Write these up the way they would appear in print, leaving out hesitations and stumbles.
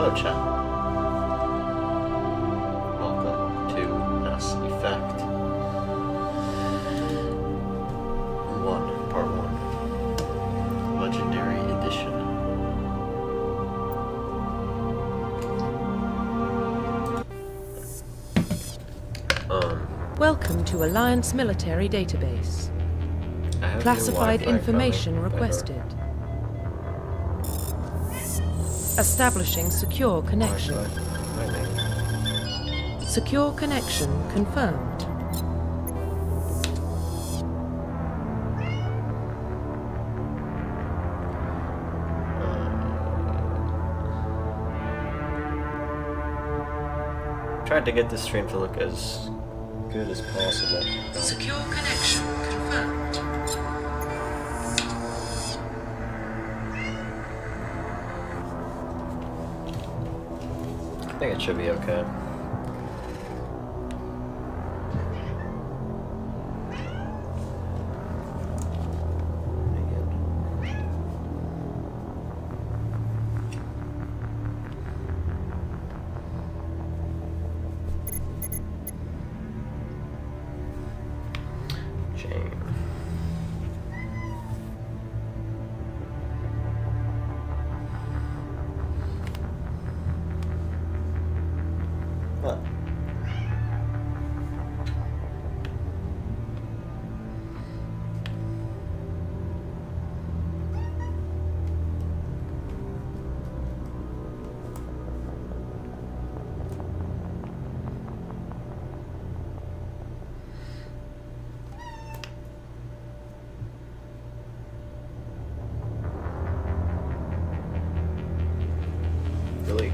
Hello, chat. Welcome to Mass Effect 1, Part 1, Legendary Edition. Welcome to Alliance Military Database. I have Classified new Wi-Fi information coming, requested. Establishing secure connection. Secure connection confirmed. Tried to get this stream to look as good as possible. Secure connection confirmed. I think it should be okay. Jane. What? Really?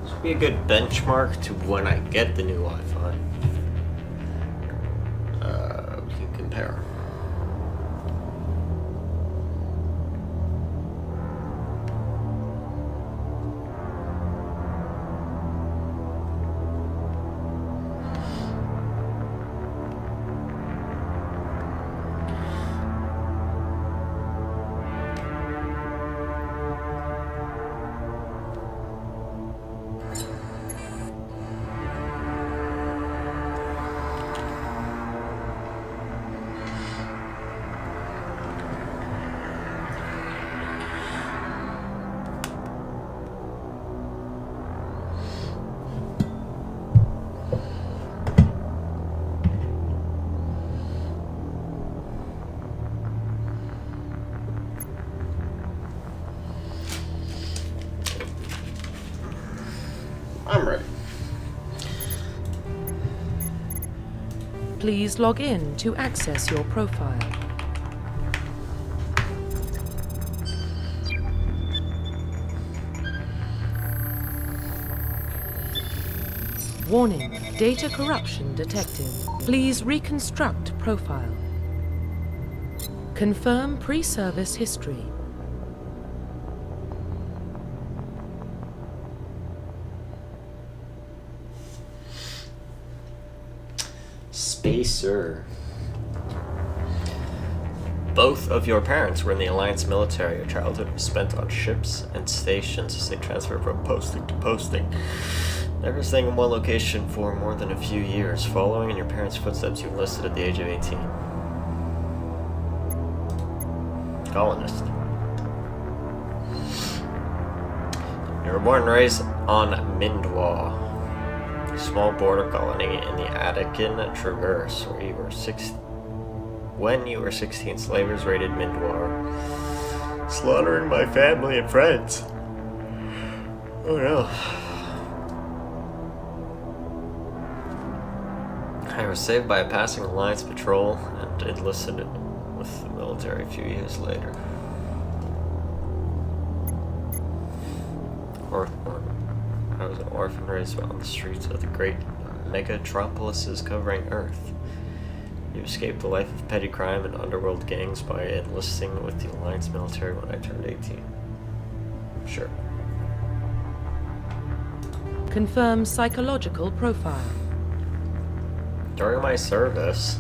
This would be a good benchmark to when I get the new Wi-Fi. We can compare. I'm ready. Please log in to access your profile. Warning, data corruption detected. Please reconstruct profile. Confirm pre-service history. Spacer. Both of your parents were in the Alliance military. Your childhood was spent on ships and stations as they transferred from posting to posting. Never staying in one location for more than a few years. Following in your parents' footsteps, you enlisted at the age of 18. Colonist. You were born and raised on Mindwa, a small border colony in the Attican Traverse, where you were when you were 16, slavers raided Mindwar, slaughtering my family and friends. Oh no. I was saved by a passing Alliance patrol and enlisted with the military a few years later. I was an orphan raised on the streets of the great megatropolises covering Earth. You escaped the life of petty crime and underworld gangs by enlisting with the Alliance military when I turned 18. Sure. Confirm psychological profile. During my service,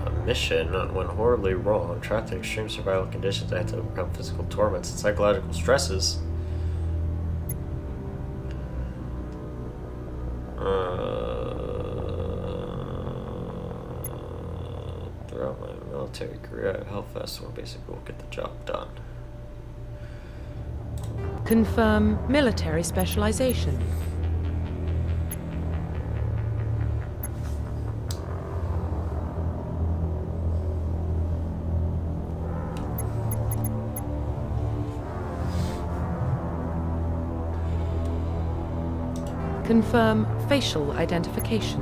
a mission went horribly wrong. Trapped in extreme survival conditions, I had to overcome physical torments and psychological stresses. Throughout my military career, I held fast to one basic rule: get the job done. Confirm military specialization. Confirm facial identification.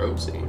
crime scene.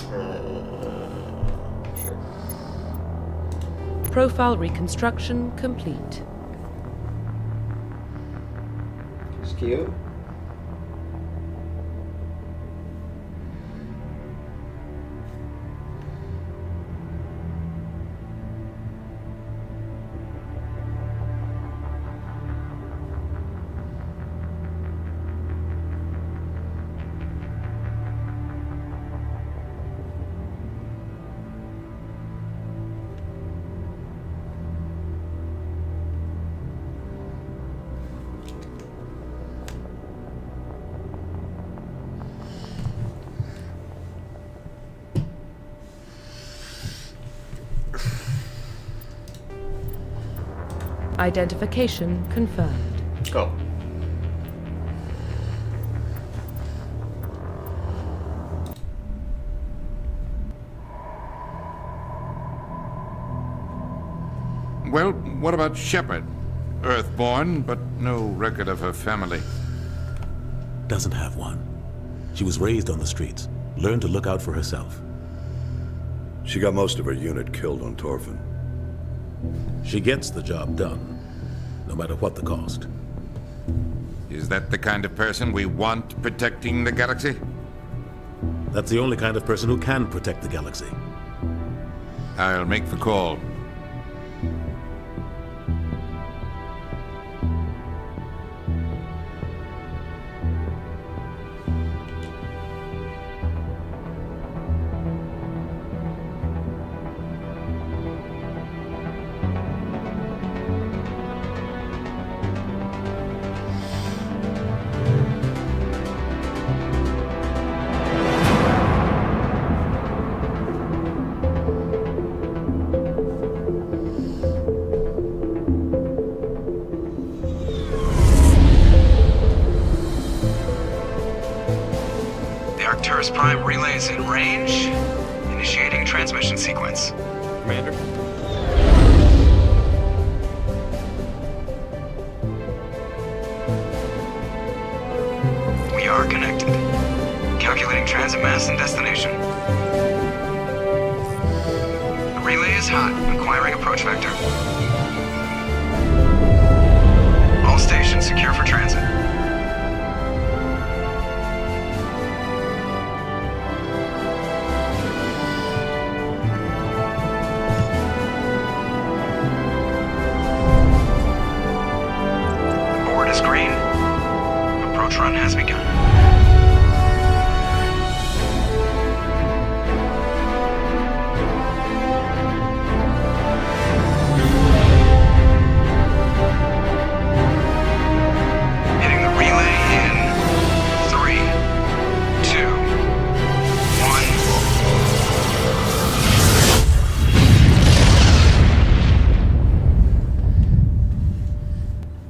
Sure. Profile reconstruction complete. It's cute. Identification confirmed. Go. Well, what about Shepard? Earthborn, but no record of her family. Doesn't have one. She was raised on the streets, learned to look out for herself. She got most of her unit killed on Torfin. She gets the job done, no matter what the cost. Is that the kind of person we want protecting the galaxy? That's the only kind of person who can protect the galaxy. I'll make the call. Arcturus Prime relays in range. Initiating transmission sequence. Commander. We are connected. Calculating transit mass and destination. The relay is hot. Acquiring approach vector. All stations secure for transit. Green. Approach run has begun. Hitting the relay in 3, 2,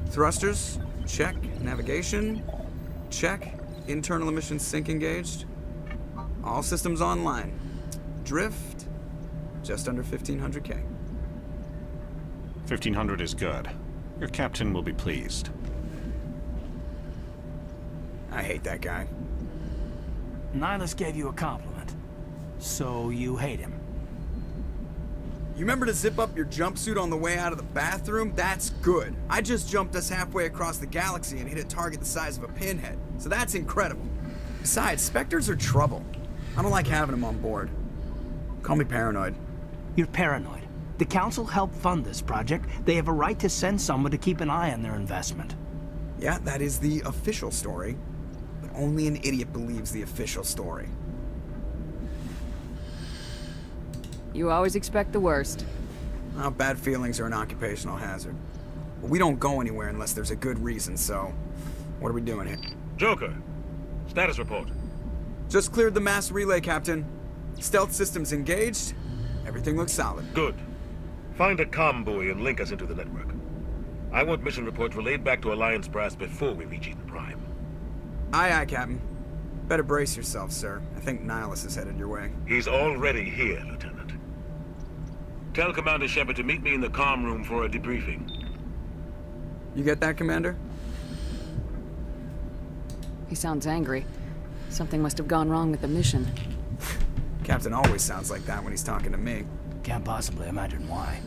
1. Thrusters. Check. Navigation. Check. Internal emissions sync engaged. All systems online. Drift, just under 1500K. 1500 is good. Your captain will be pleased. I hate that guy. Nihilus gave you a compliment. So you hate him. You remember to zip up your jumpsuit on the way out of the bathroom? That's good. I just jumped us halfway across the galaxy and hit a target the size of a pinhead. So that's incredible. Besides, Spectres are trouble. I don't like having them on board. Call me paranoid. You're paranoid. The Council helped fund this project. They have a right to send someone to keep an eye on their investment. Yeah, that is the official story. But only an idiot believes the official story. You always expect the worst. Well, bad feelings are an occupational hazard. But we don't go anywhere unless there's a good reason, so... What are we doing here? Joker, status report. Just cleared the mass relay, Captain. Stealth systems engaged. Everything looks solid. Good. Find a comm buoy and link us into the network. I want mission reports relayed back to Alliance Brass before we reach Eden Prime. Aye, aye, Captain. Better brace yourself, sir. I think Nihilus is headed your way. He's already here, Lieutenant. Tell Commander Shepard to meet me in the comm room for a debriefing. You get that, Commander? He sounds angry. Something must have gone wrong with the mission. Captain always sounds like that when he's talking to me. Can't possibly imagine why.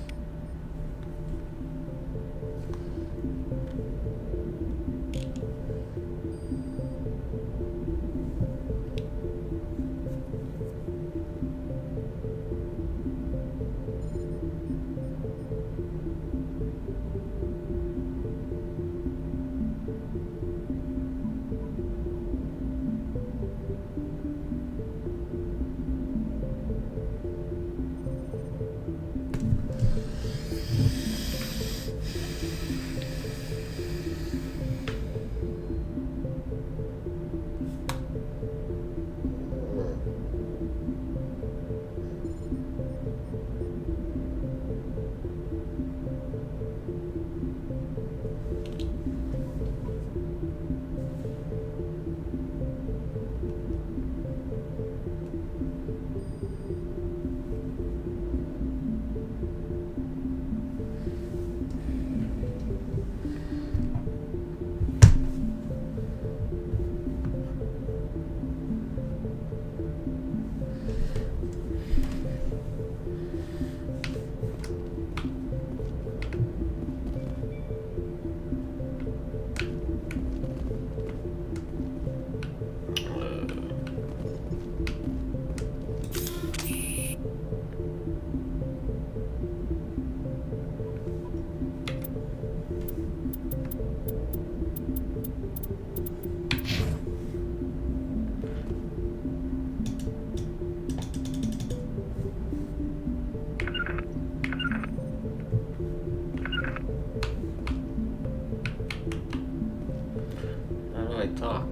Talk.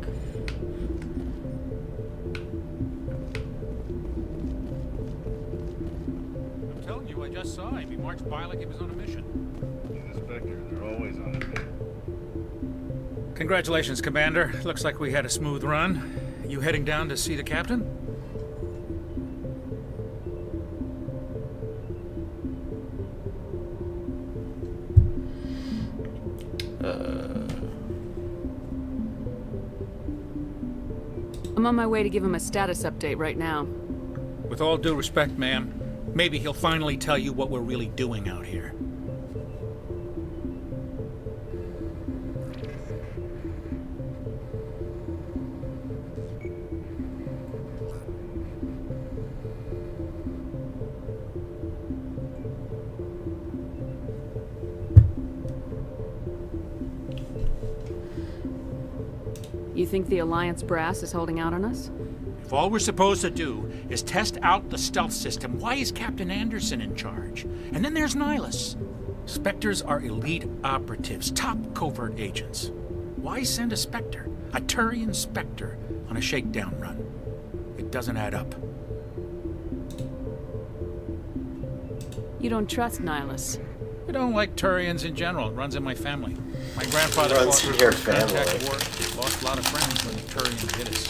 I'm telling you, I just saw him. He marched by like he was on a mission. The Spectre, they're always on it. Congratulations, Commander. Looks like we had a smooth run. You heading down to see the captain? I'm on my way to give him a status update right now. With all due respect, ma'am, maybe he'll finally tell you what we're really doing out here. You think the Alliance brass is holding out on us? If all we're supposed to do is test out the stealth system, why is Captain Anderson in charge? And then there's Nihilus. Spectres are elite operatives, top covert agents. Why send a Spectre, a Turian Spectre, on a shakedown run? It doesn't add up. You don't trust Nihilus. I don't like Turians in general. It runs in my family. My grandfather Runs fought in your the Contact family. War. Lost a lot of friends when the Turians hit us.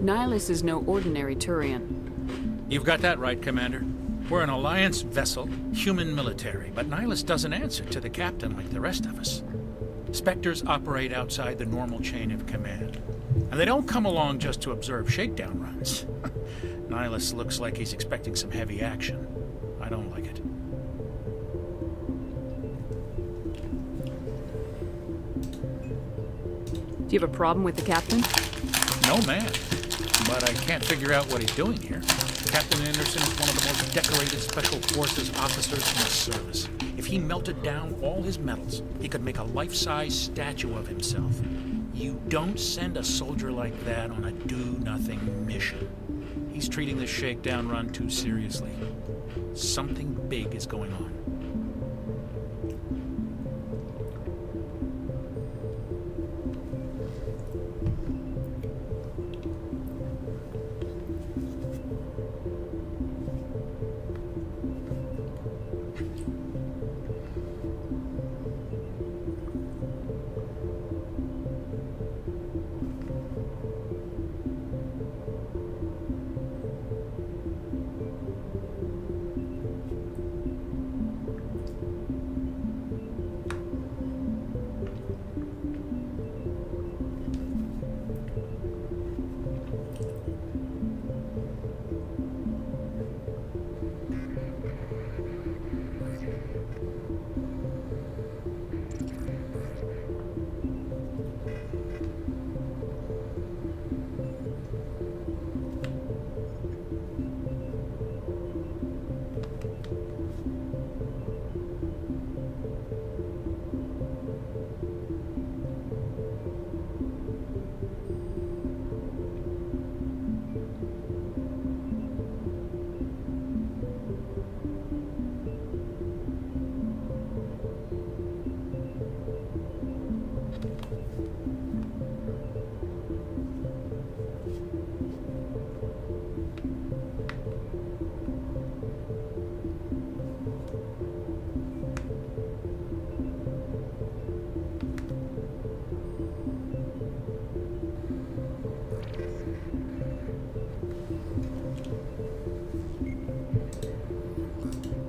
Nihilus is no ordinary Turian. You've got that right, Commander. We're an Alliance vessel, human military, but Nihilus doesn't answer to the captain like the rest of us. Spectres operate outside the normal chain of command. And they don't come along just to observe shakedown runs. Nihilus looks like he's expecting some heavy action. I don't like it. Do you have a problem with the captain? No, man. But I can't figure out what he's doing here. Captain Anderson is one of the most decorated Special Forces officers in the service. If he melted down all his medals, he could make a life-size statue of himself. You don't send a soldier like that on a do-nothing mission. He's treating this shakedown run too seriously. Something big is going on.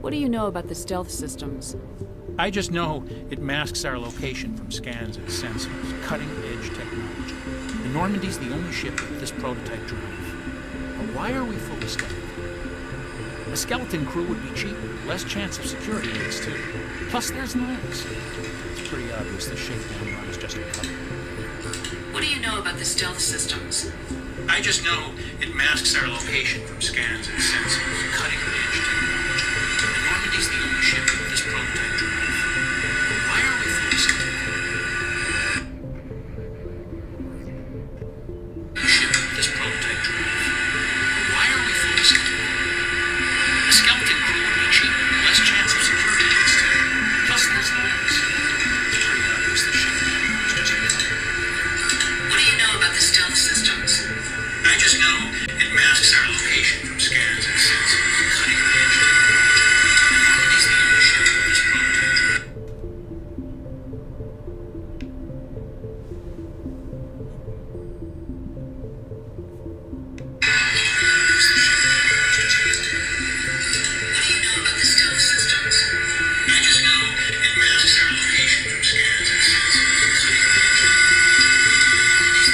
What do you know about the stealth systems? I just know it masks our location from scans and sensors. Cutting-edge technology. The Normandy's the only ship with this prototype drive. But why are we fully stealth? A skeleton crew would be cheaper, less chance of security leaks too. Plus there's Nihilus. It's pretty obvious the shakedown run is just a cover. What do you know about the stealth systems? I just know it masks our location from scans and sensors. Cutting-edge technology. The Normandy's the only ship with this prototype drive. But why are we fully stealth? Ship with this prototype drive. But why are we fully stealth? A skeleton crew would be cheaper, less chance of security leaks too. Plus there's Nihilus. It's pretty obvious the shakedown run is just a cover. What do you know about the stealth systems? I just know it masks our location from scans and sensors. Cutting-edge technology. The Normandy's the only ship with this prototype drive. What do you know about the stealth systems? I just know it masks our location from scans and sensors. Cutting-edge technology. The Normandy's the only ship with this prototype drive.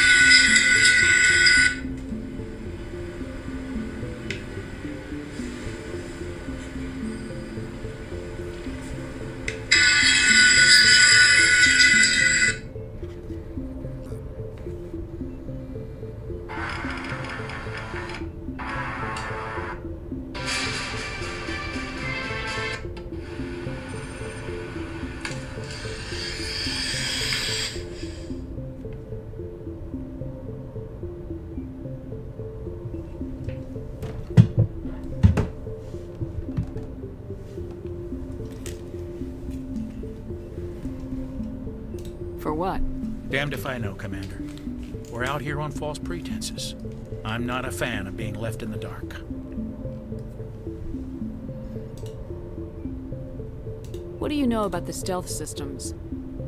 For what? Damned if I know, Commander. We're out here on false pretenses. I'm not a fan of being left in the dark. What do you know about the stealth systems?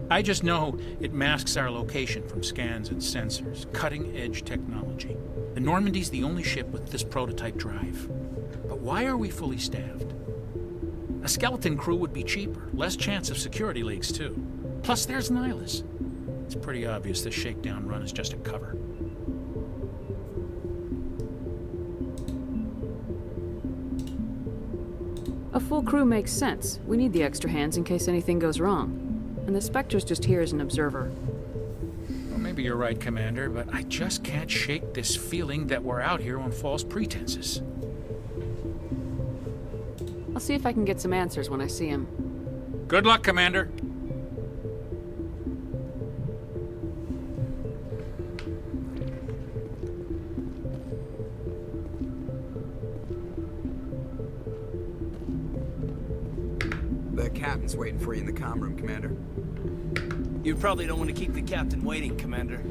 I just know it masks our location from scans and sensors. Cutting-edge technology. The Normandy's the only ship with this prototype drive. But why are we fully staffed? A skeleton crew would be cheaper. Less chance of security leaks, too. Plus, there's Nihilus. It's pretty obvious this shakedown run is just a cover. A full crew makes sense. We need the extra hands in case anything goes wrong. And the Spectre's just here as an observer. Well, maybe you're right, Commander, but I just can't shake this feeling that we're out here on false pretenses. I'll see if I can get some answers when I see him. Good luck, Commander. The captain's waiting for you in the comm room, Commander. You probably don't want to keep the captain waiting, Commander.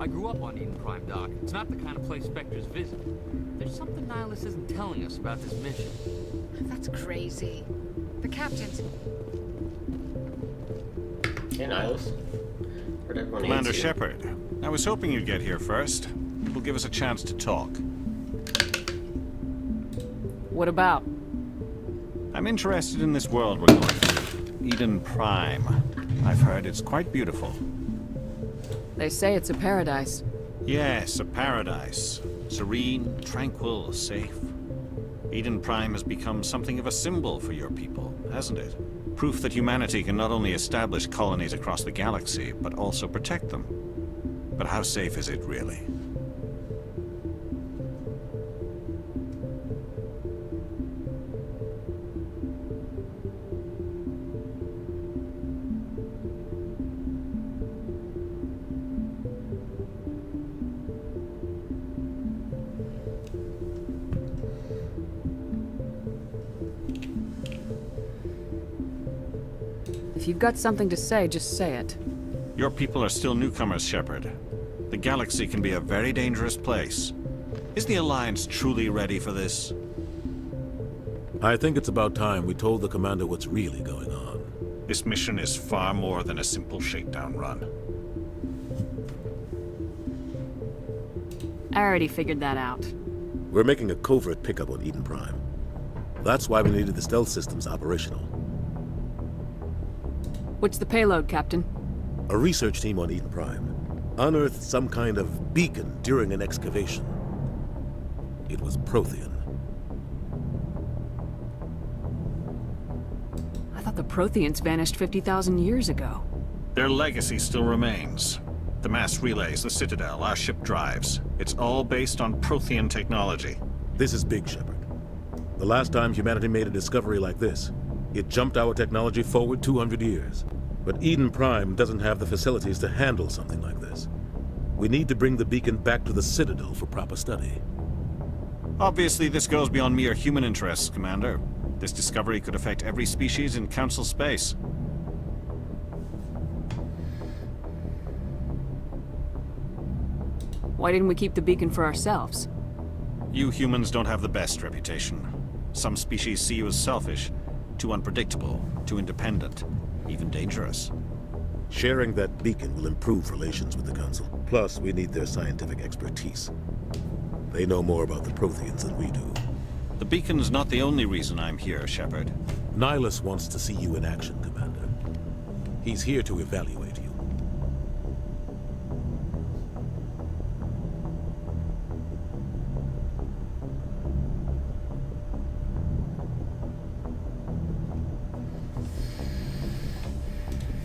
I grew up on Eden Prime, Doc. It's not the kind of place Spectres visit. There's something Nihilus isn't telling us about this mission. That's crazy. The captain's... Hey, Nihilus. Heard everyone Commander hates you. Shepard, I was hoping you'd get here first. It will give us a chance to talk. What about? I'm interested in this world we're going to. Eden Prime. I've heard it's quite beautiful. They say it's a paradise. Yes, a paradise. Serene, tranquil, safe. Eden Prime has become something of a symbol for your people, hasn't it? Proof that humanity can not only establish colonies across the galaxy, but also protect them. But how safe is it, really? If you've got something to say, just say it. Your people are still newcomers, Shepard. The galaxy can be a very dangerous place. Is the Alliance truly ready for this? I think it's about time we told the commander what's really going on. This mission is far more than a simple shakedown run. I already figured that out. We're making a covert pickup on Eden Prime. That's why we needed the stealth systems operational. What's the payload, Captain? A research team on Eden Prime unearthed some kind of beacon during an excavation. It was Prothean. I thought the Protheans vanished 50,000 years ago. Their legacy still remains. The mass relays, the Citadel, our ship drives. It's all based on Prothean technology. This is big, Shepard. The last time humanity made a discovery like this, it jumped our technology forward 200 years. But Eden Prime doesn't have the facilities to handle something like this. We need to bring the beacon back to the Citadel for proper study. Obviously, this goes beyond mere human interests, Commander. This discovery could affect every species in Council space. Why didn't we keep the beacon for ourselves? You humans don't have the best reputation. Some species see you as selfish, too unpredictable, too independent, even dangerous. Sharing that beacon will improve relations with the Council. Plus, we need their scientific expertise. They know more about the Protheans than we do. The beacon's not the only reason I'm here, Shepard. Nihilus wants to see you in action, Commander. He's here to evaluate you.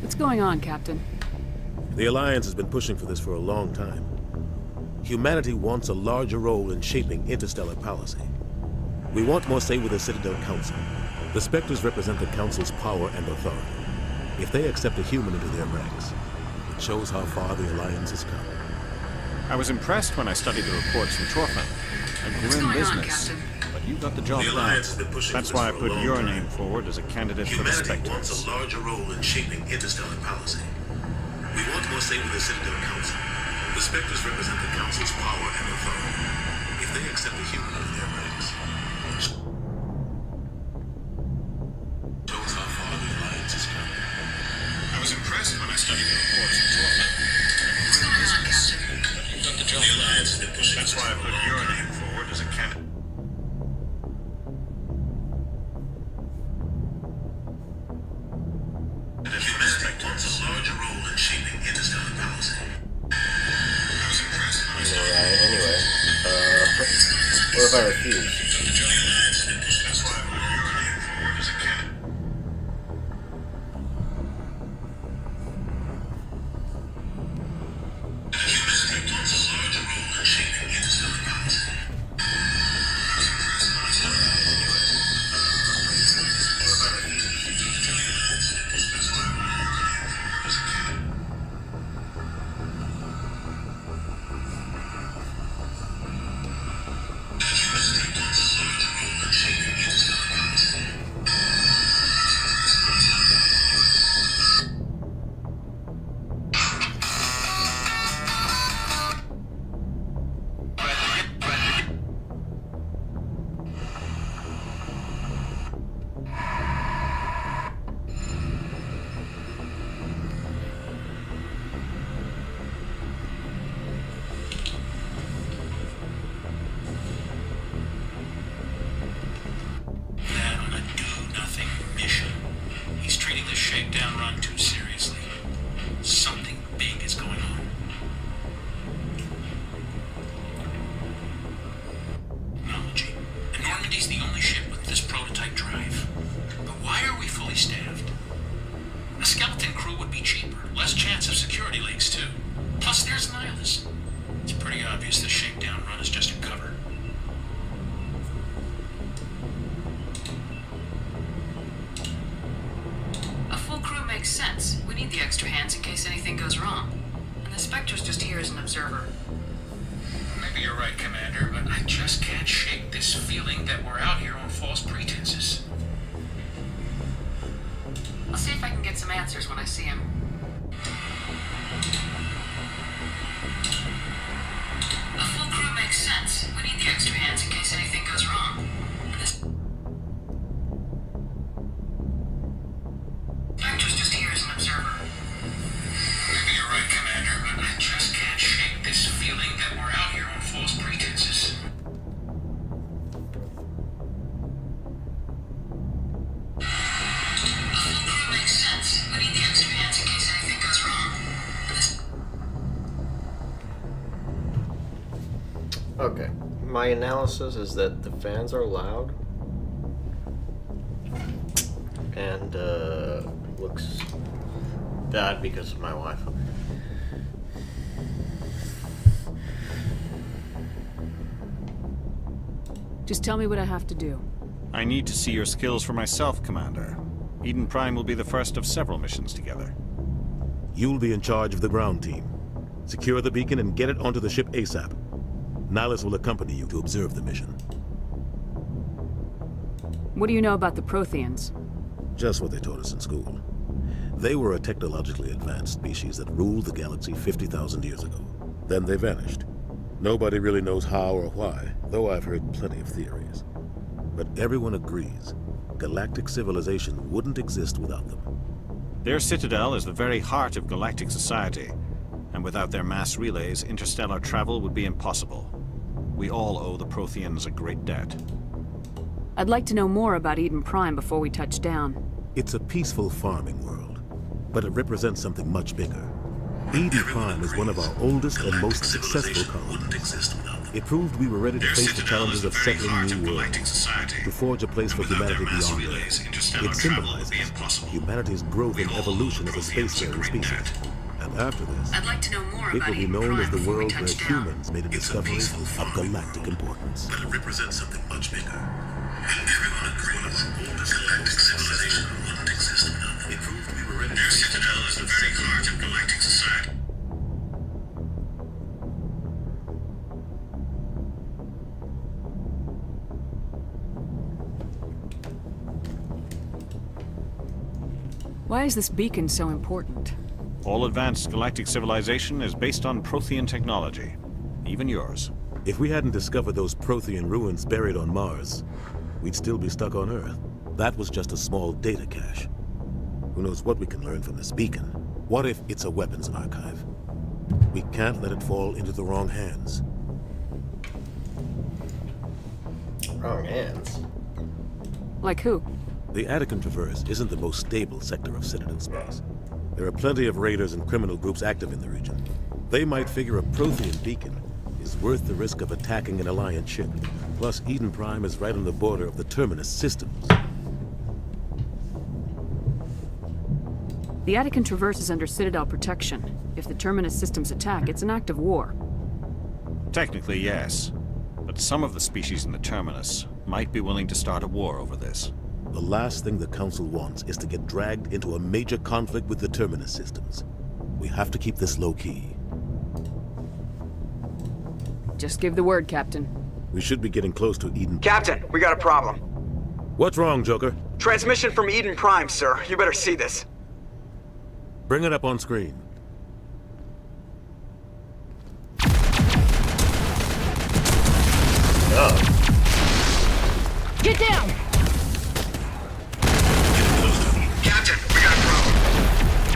What's going on, Captain? The Alliance has been pushing for this for a long time. Humanity wants a larger role in shaping interstellar policy. We want more say with the Citadel Council. The Spectres represent the Council's power and authority. If they accept a human into their ranks, it shows how far the Alliance has come. I was impressed when I studied the reports from Torfman. A grim business. But you got the job done. That's why I put your name forward as a candidate for the Humanity wants Spectres. a larger role in shaping interstellar policy. We want more say with the Citadel Council. The Spectres represent the Council's power and authority. If they accept a human into their ranks, shows how far the Alliance has come. I was impressed when I studied the reports from Torfman. A grim business. But you got the job done. That's why I put your name forward as a candidate. Humanity wants a larger role in shaping interstellar policy. Anyway, what if I refuse? Sense. We need the extra hands in case anything goes wrong. And the Spectre's just here as an observer. Maybe you're right, Commander, but I just can't shake this feeling that we're out here on false pretenses. I'll see if I can get some answers when I see him. A full crew makes sense. We need the extra hands in case anything goes wrong. And the Spectre's just here as an observer. Maybe you're right, Commander, but I just can't shake this feeling that we're out here on false pretenses. Makes sense. We need the extra hands in case anything goes wrong. Okay. My analysis is that the fans are loud. And, looks bad because of my Wi-Fi. Just tell me what I have to do. I need to see your skills for myself, Commander. Eden Prime will be the first of several missions together. You'll be in charge of the ground team. Secure the beacon and get it onto the ship ASAP. Nihilus will accompany you to observe the mission. What do you know about the Protheans? Just what they taught us in school. They were a technologically advanced species that ruled the galaxy 50,000 years ago. Then they vanished. Nobody really knows how or why, though I've heard plenty of theories. But everyone agrees, galactic civilization wouldn't exist without them. Their citadel is the very heart of galactic society, and without their mass relays, interstellar travel would be impossible. We all owe the Protheans a great debt. I'd like to know more about Eden Prime before we touch down. It's a peaceful farming world, but it represents something much bigger. Eden Prime is one of our oldest and most successful colonies. It proved we were ready to face the challenges of settling new worlds, to forge a place for humanity beyond Earth. It symbolizes humanity's growth and evolution as a spacefaring species. And after this, I'd like to know more it about will be Eden known Prime as the before we world where touch down. humans made a discovery of galactic importance. But it represents something much bigger. And everyone agrees the oldest galactic civilization wouldn't exist without them. It proved we were ready. Their citadel is the very heart of galactic society. Why is this beacon so important? All advanced galactic civilization is based on Prothean technology. Even yours. If we hadn't discovered those Prothean ruins buried on Mars, we'd still be stuck on Earth. That was just a small data cache. Who knows what we can learn from this beacon? What if it's a weapons archive? We can't let it fall into the wrong hands. Wrong hands? Like who? The Attican Traverse isn't the most stable sector of Citadel space. There are plenty of raiders and criminal groups active in the region. They might figure a Prothean beacon is worth the risk of attacking an Alliance ship. Plus, Eden Prime is right on the border of the Terminus systems. The Attican Traverse is under Citadel protection. If the Terminus systems attack, it's an act of war. Technically, yes. But some of the species in the Terminus might be willing to start a war over this. The last thing the Council wants is to get dragged into a major conflict with the Terminus systems. We have to keep this low-key. Just give the word, Captain. We should be getting close to Eden. Captain, we got a problem. What's wrong, Joker? Transmission from Eden Prime, sir. You better see this. Bring it up on screen. Get down! Captain, we got a problem.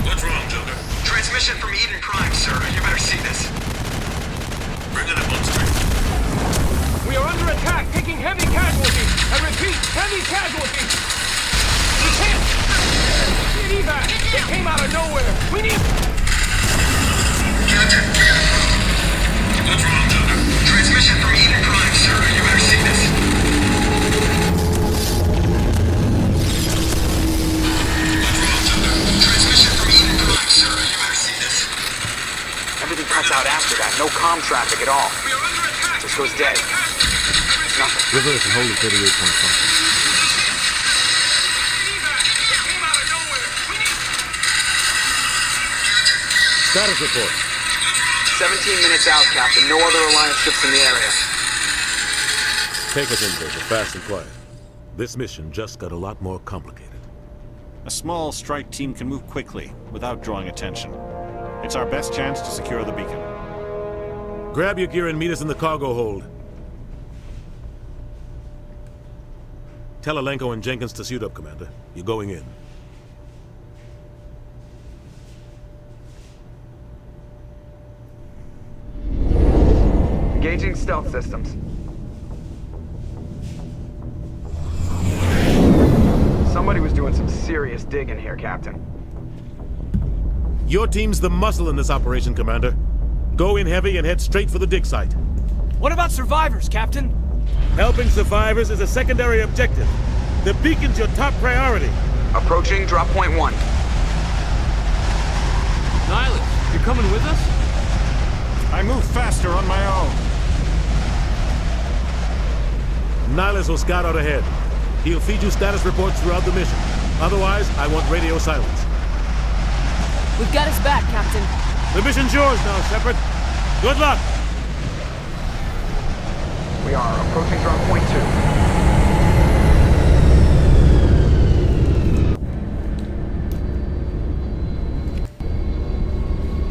What's wrong, Joker? Transmission from Eden Prime, sir. You better see this. Bring it up on screen. We are under attack, taking heavy casualties. I repeat, heavy casualties. We can't. Get evac. They came out of nowhere. We need. Captain, we got a problem. What's wrong, Joker? Transmission from Eden Prime, sir. You better see this. Transmission from Eden Prime, sir. You better see this. Everything cuts out after that. No comm traffic at all. We are under attack. Just goes dead. Nothing. Reverse and hold at 38.5. Status report. 17 minutes out, Captain. No other Alliance ships in the area. Take us in, Joker, fast and quiet. This mission just got a lot more complicated. A small strike team can move quickly, without drawing attention. It's our best chance to secure the beacon. Grab your gear and meet us in the cargo hold. Tell Alenko and Jenkins to suit up, Commander. You're going in. Engaging stealth systems. Somebody was doing some serious digging here, Captain. Your team's the muscle in this operation, Commander. Go in heavy and head straight for the dig site. What about survivors, Captain? Helping survivors is a secondary objective. The beacon's your top priority. Approaching drop point 1. Nihilus, you coming with us? I move faster on my own. Nihilus will scout out ahead. He'll feed you status reports throughout the mission. Otherwise, I want radio silence. We've got his back, Captain. The mission's yours now, Shepard. Good luck! We are approaching drop point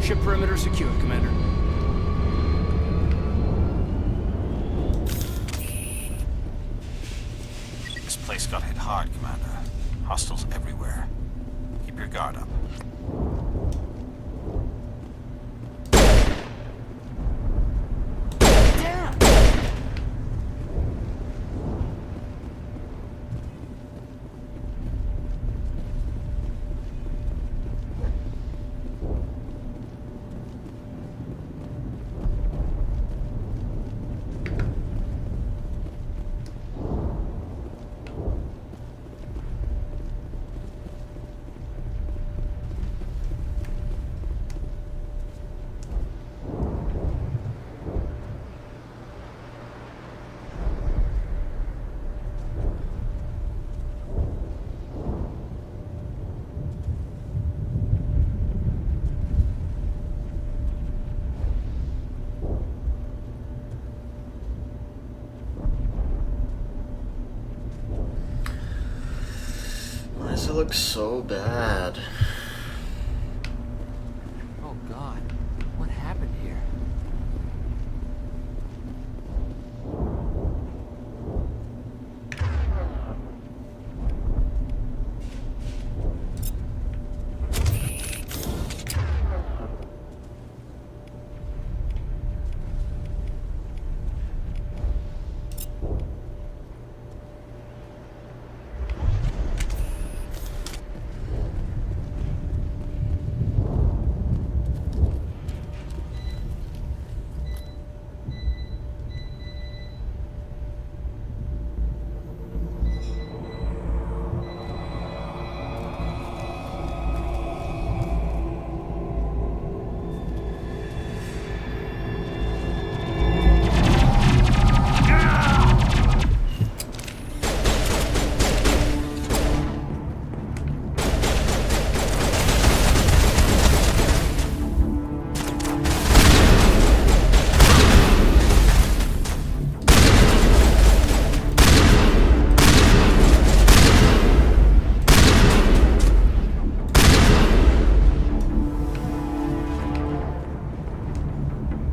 2. Ship perimeter secure, Commander. This place got hit hard, Commander. Hostiles everywhere. Keep your guard up. does it look so bad? Oh God, what happened here?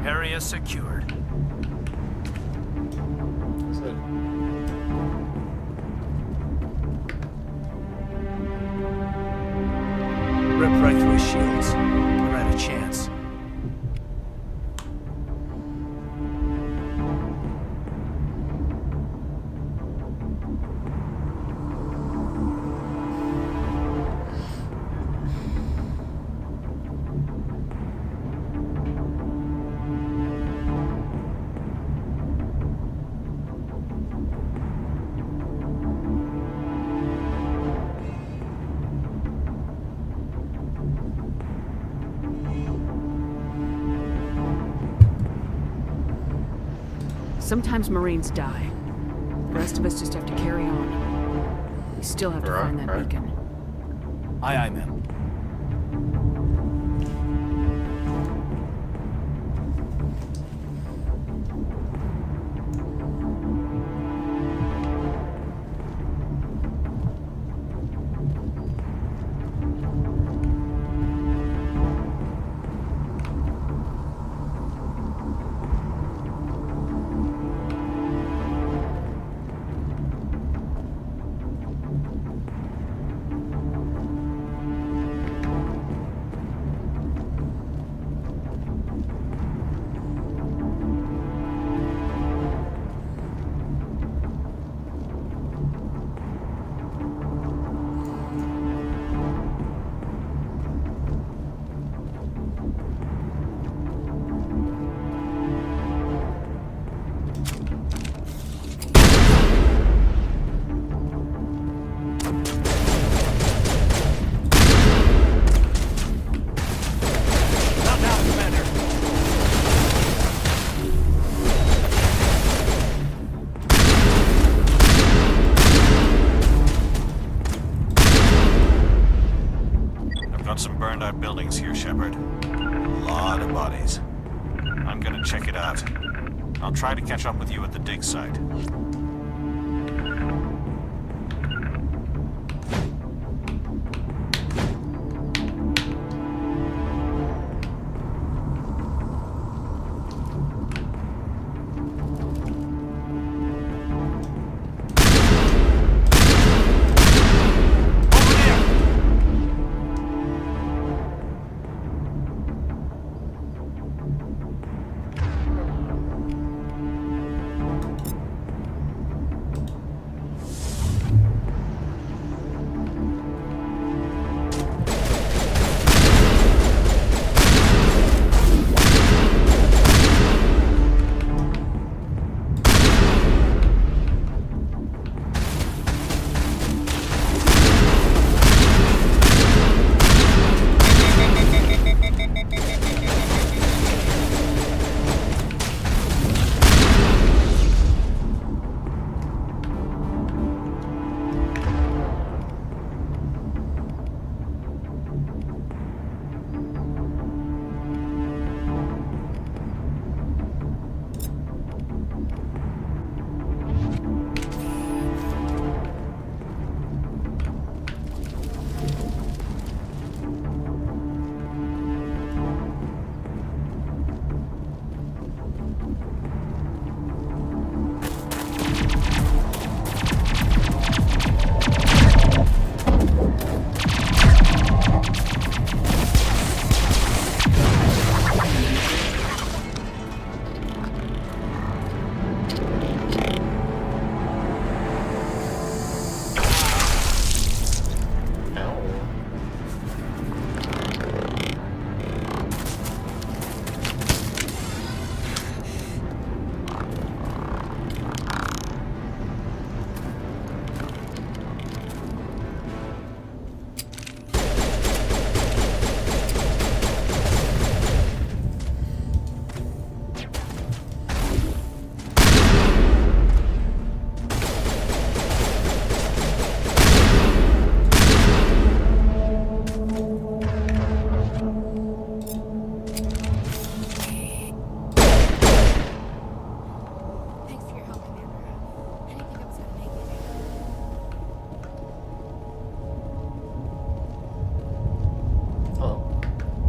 Area secured. Ripped right through his shields. Never had a chance. Sometimes Marines die. The rest of us just have to carry on. We still have to find that beacon. Aye, aye, ma'am. Some burned out buildings here, Shepard. A lot of bodies. I'm gonna check it out. I'll try to catch up with you at the dig site.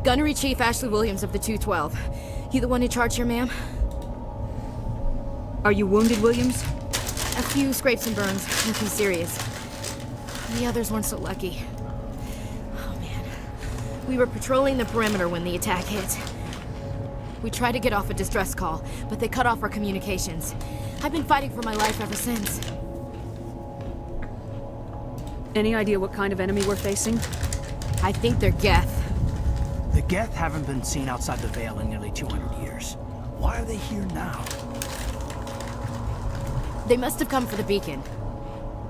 Gunnery Chief Ashley Williams of the 212. You the one in charge here, ma'am? Are you wounded, Williams? A few scrapes and burns, nothing serious. The others weren't so lucky. Oh man. We were patrolling the perimeter when the attack hit. We tried to get off a distress call, but they cut off our communications. I've been fighting for my life ever since. Any idea what kind of enemy we're facing? I think they're Geth. The Geth haven't been seen outside the Veil in nearly 200 years. Why are they here now? They must have come for the beacon.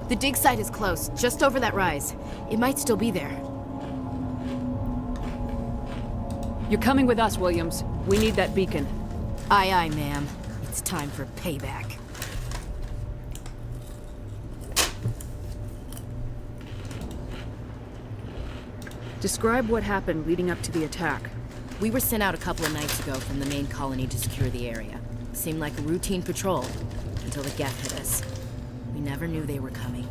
The dig site is close, just over that rise. It might still be there. You're coming with us, Williams. We need that beacon. Aye, aye, ma'am. It's time for payback. Describe what happened leading up to the attack. We were sent out a couple of nights ago from the main colony to secure the area. Seemed like a routine patrol, until the Geth hit us. We never knew they were coming.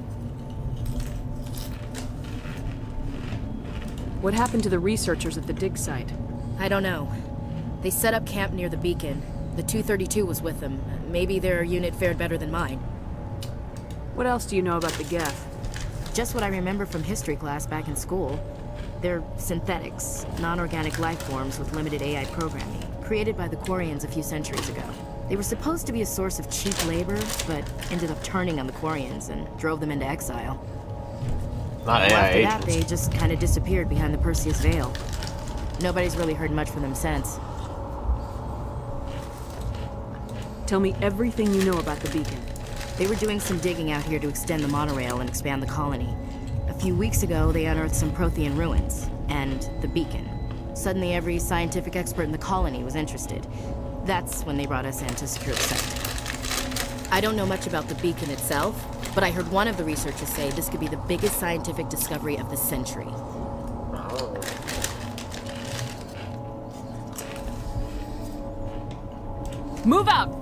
What happened to the researchers at the dig site? I don't know. They set up camp near the beacon. The 232 was with them. Maybe their unit fared better than mine. What else do you know about the Geth? Just what I remember from history class back in school. They're synthetics, non-organic life forms with limited AI programming, created by the Quarians a few centuries ago. They were supposed to be a source of cheap labor, but ended up turning on the Quarians and drove them into exile. Not AI After agents. that, they just kind of disappeared behind the Perseus Veil. Nobody's really heard much from them since. Tell me everything you know about the beacon. They were doing some digging out here to extend the monorail and expand the colony. A few weeks ago, they unearthed some Prothean ruins, and the beacon. Suddenly, every scientific expert in the colony was interested. That's when they brought us in to secure the site. I don't know much about the beacon itself, but I heard one of the researchers say this could be the biggest scientific discovery of the century. Oh. Move out!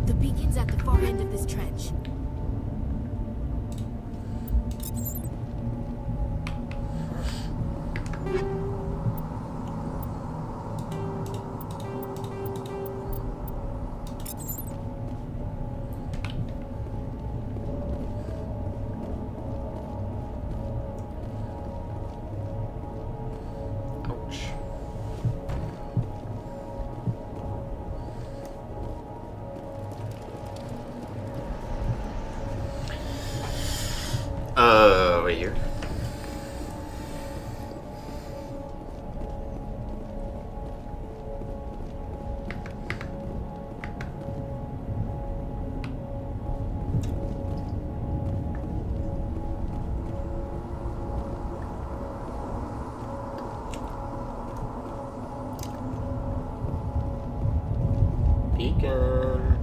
The beacon's at the far end of this trench. Ouch. Wait here. Beacon.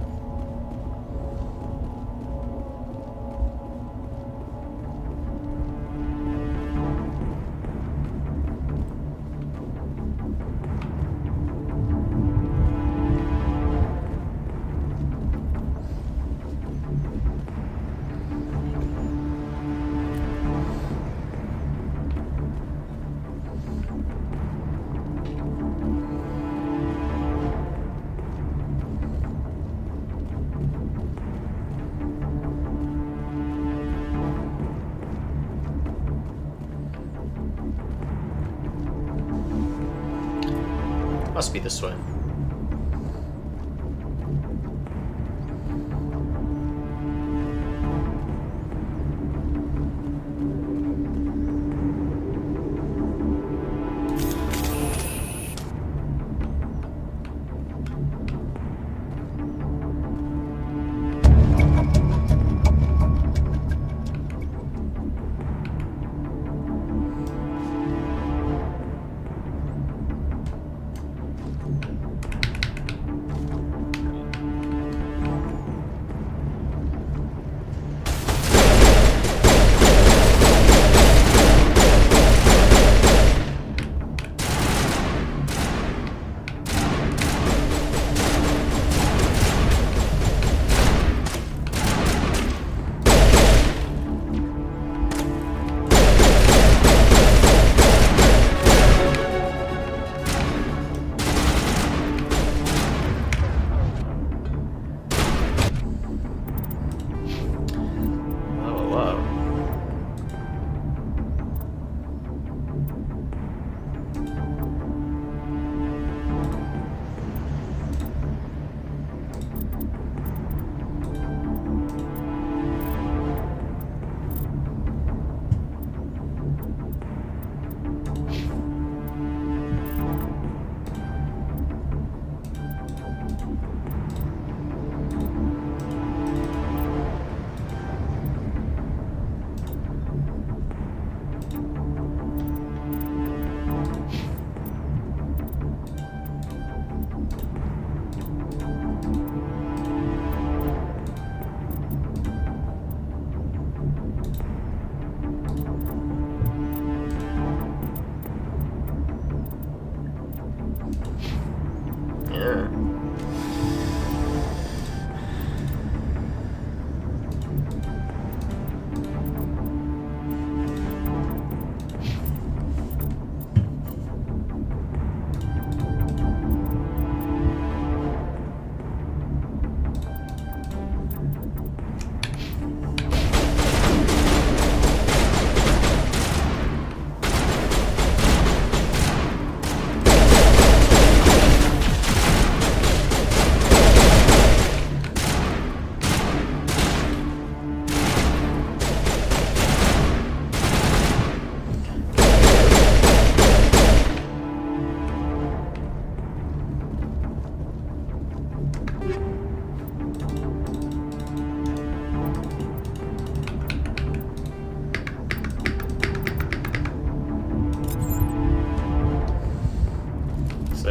Must be this way.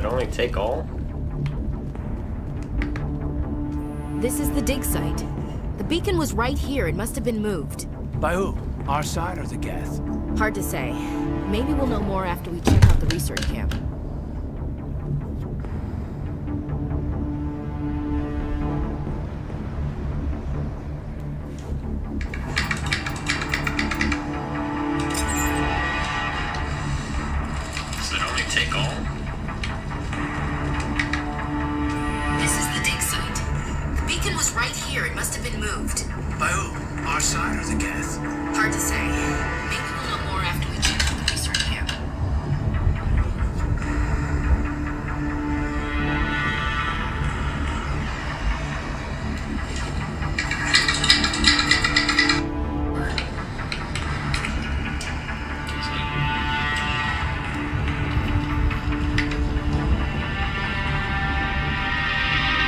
only take all? This is the dig site. The beacon was right here. It must have been moved. By who? Our side or the Geth? Hard to say. Maybe we'll know more after we check out the research camp. Does it only take all? This is the dig site. The beacon was right here. It must have been moved. By who? Our side or the Geth? Hard to say. Maybe we'll know more after we check out the research camp.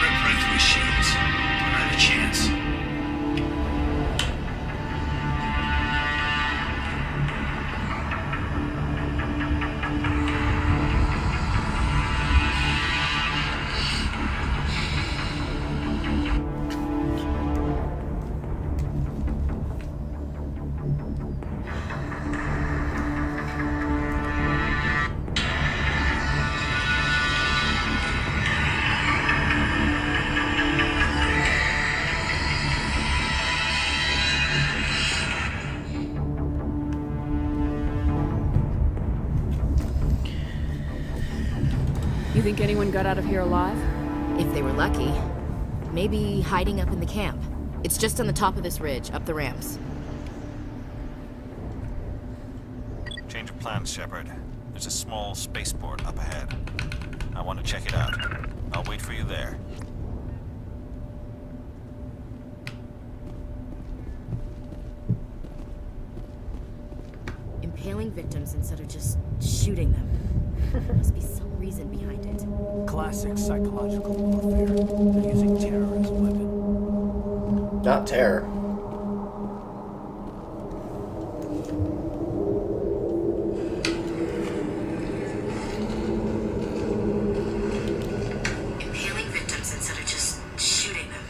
Rip right through his shields. Not a chance. You think anyone got out of here alive? If they were lucky. Maybe hiding up in the camp. It's just on the top of this ridge, up the ramps. Change of plans, Shepard. There's a small spaceport up ahead. I want to check it out. I'll wait for you there. Impaling victims instead of just shooting them. There must be some reason behind it. Classic psychological warfare. They're using terror as a weapon. Not terror. Impaling victims instead of just shooting them.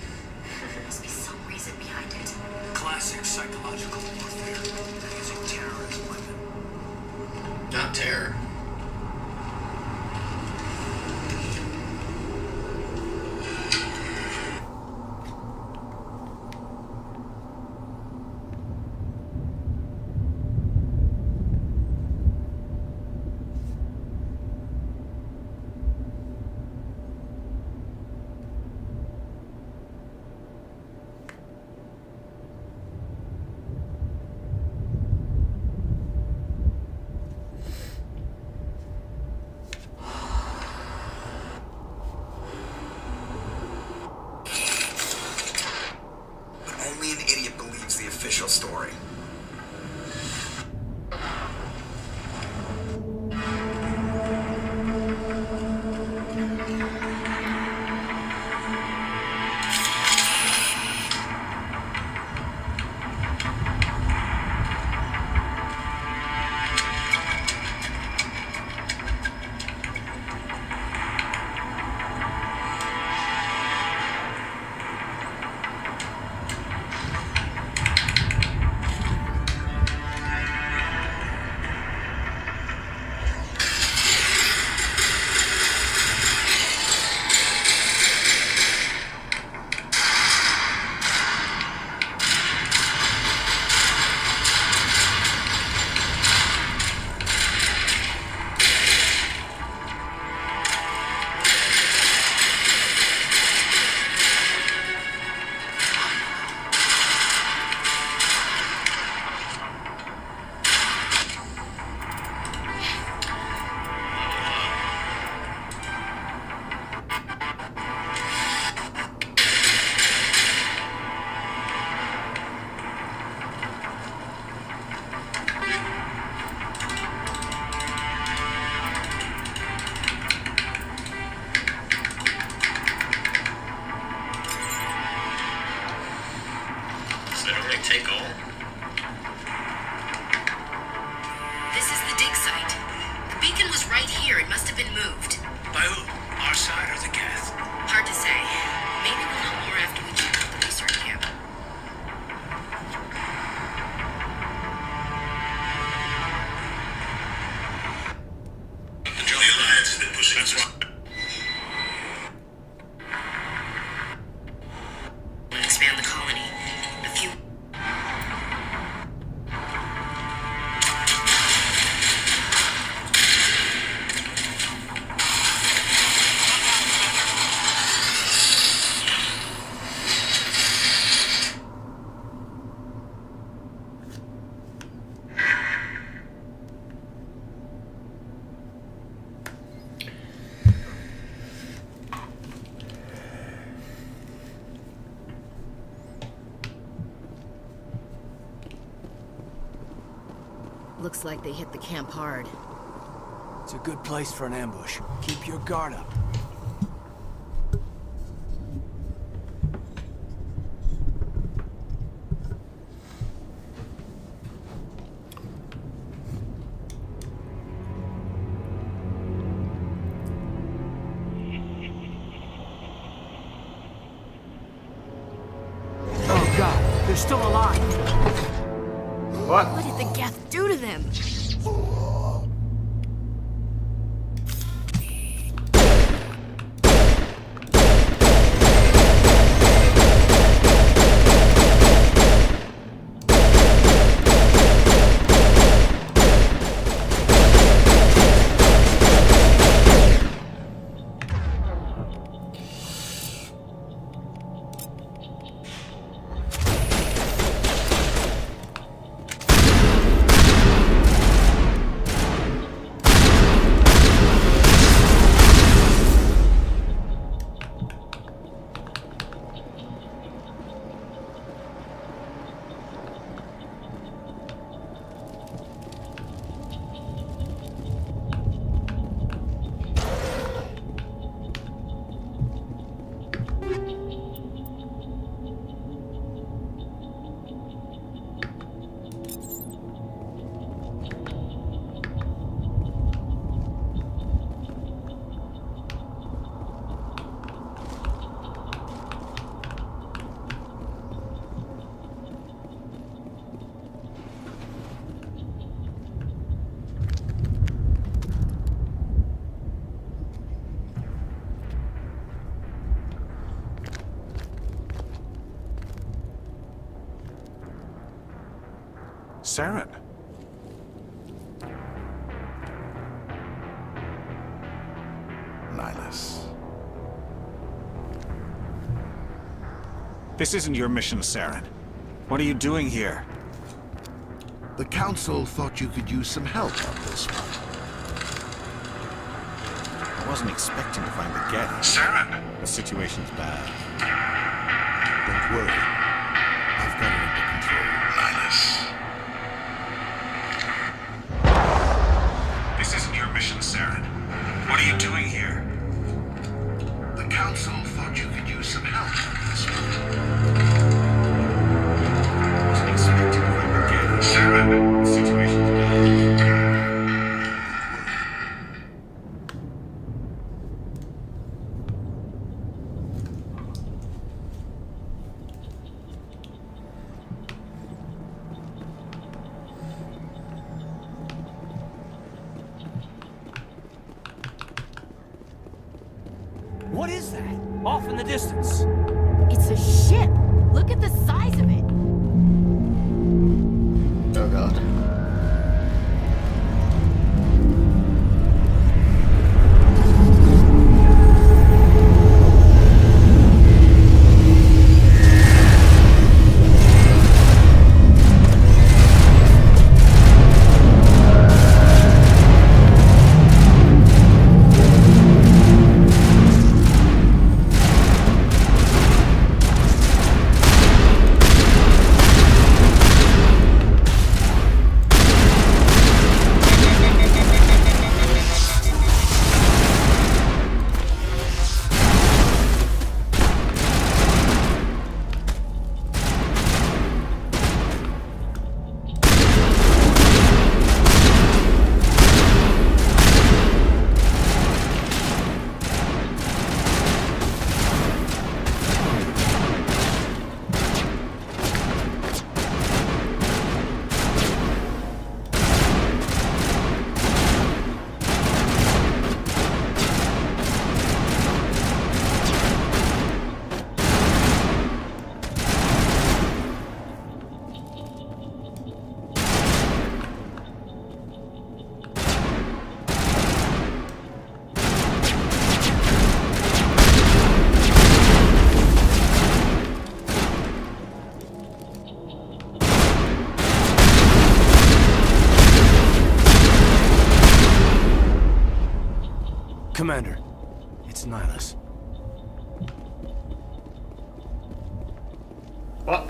There must be some reason behind it. Classic psychological warfare. They're using terror as a weapon. Not terror. Only an idiot believes the official story. take all? This is the dig site. The beacon was right here. It must have been moved. By By who? Our side or the Geth? Hard to say. Maybe we'll know more after we check out the research camp. The Alliance has been pushing us right. Expand the colony. A few... Looks like they hit the camp hard. It's a good place for an ambush. Keep your guard up. Oh God, they're still alive. What? What did the Geth do to them? Saren. Nihilus. This isn't your mission, Saren. What are you doing here? The Council thought you could use some help on this one. I wasn't expecting to find the Geth. Saren! The situation's bad. Don't worry. I've got it under control. Nihilus. This isn't your mission, Saren. What are you doing here? The Council thought you could use some help on this one. I wasn't expecting to find the Geth. Saren! The situation's bad. What is that? Off in the distance. It's a ship! Look at the size of it! Oh God. Commander, it's Nihilus. What?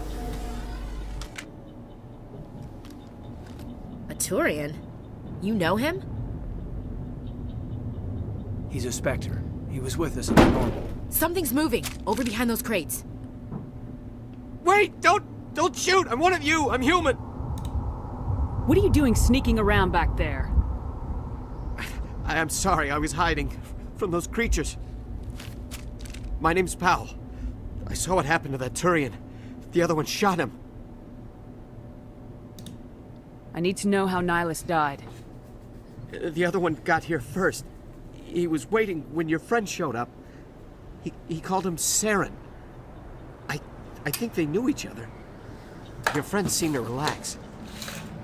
A Turian? You know him? He's a Spectre. He was with us on the normal. Something's moving, over behind those crates. Wait! Don't shoot! I'm one of you! I'm human! What are you doing sneaking around back there? I'm sorry, I was hiding from those creatures. My name's Powell. I saw what happened to that Turian. The other one shot him. I need to know how Nihilus died. The other one got here first. He was waiting when your friend showed up. He called him Saren. I think they knew each other. Your friend seemed to relax.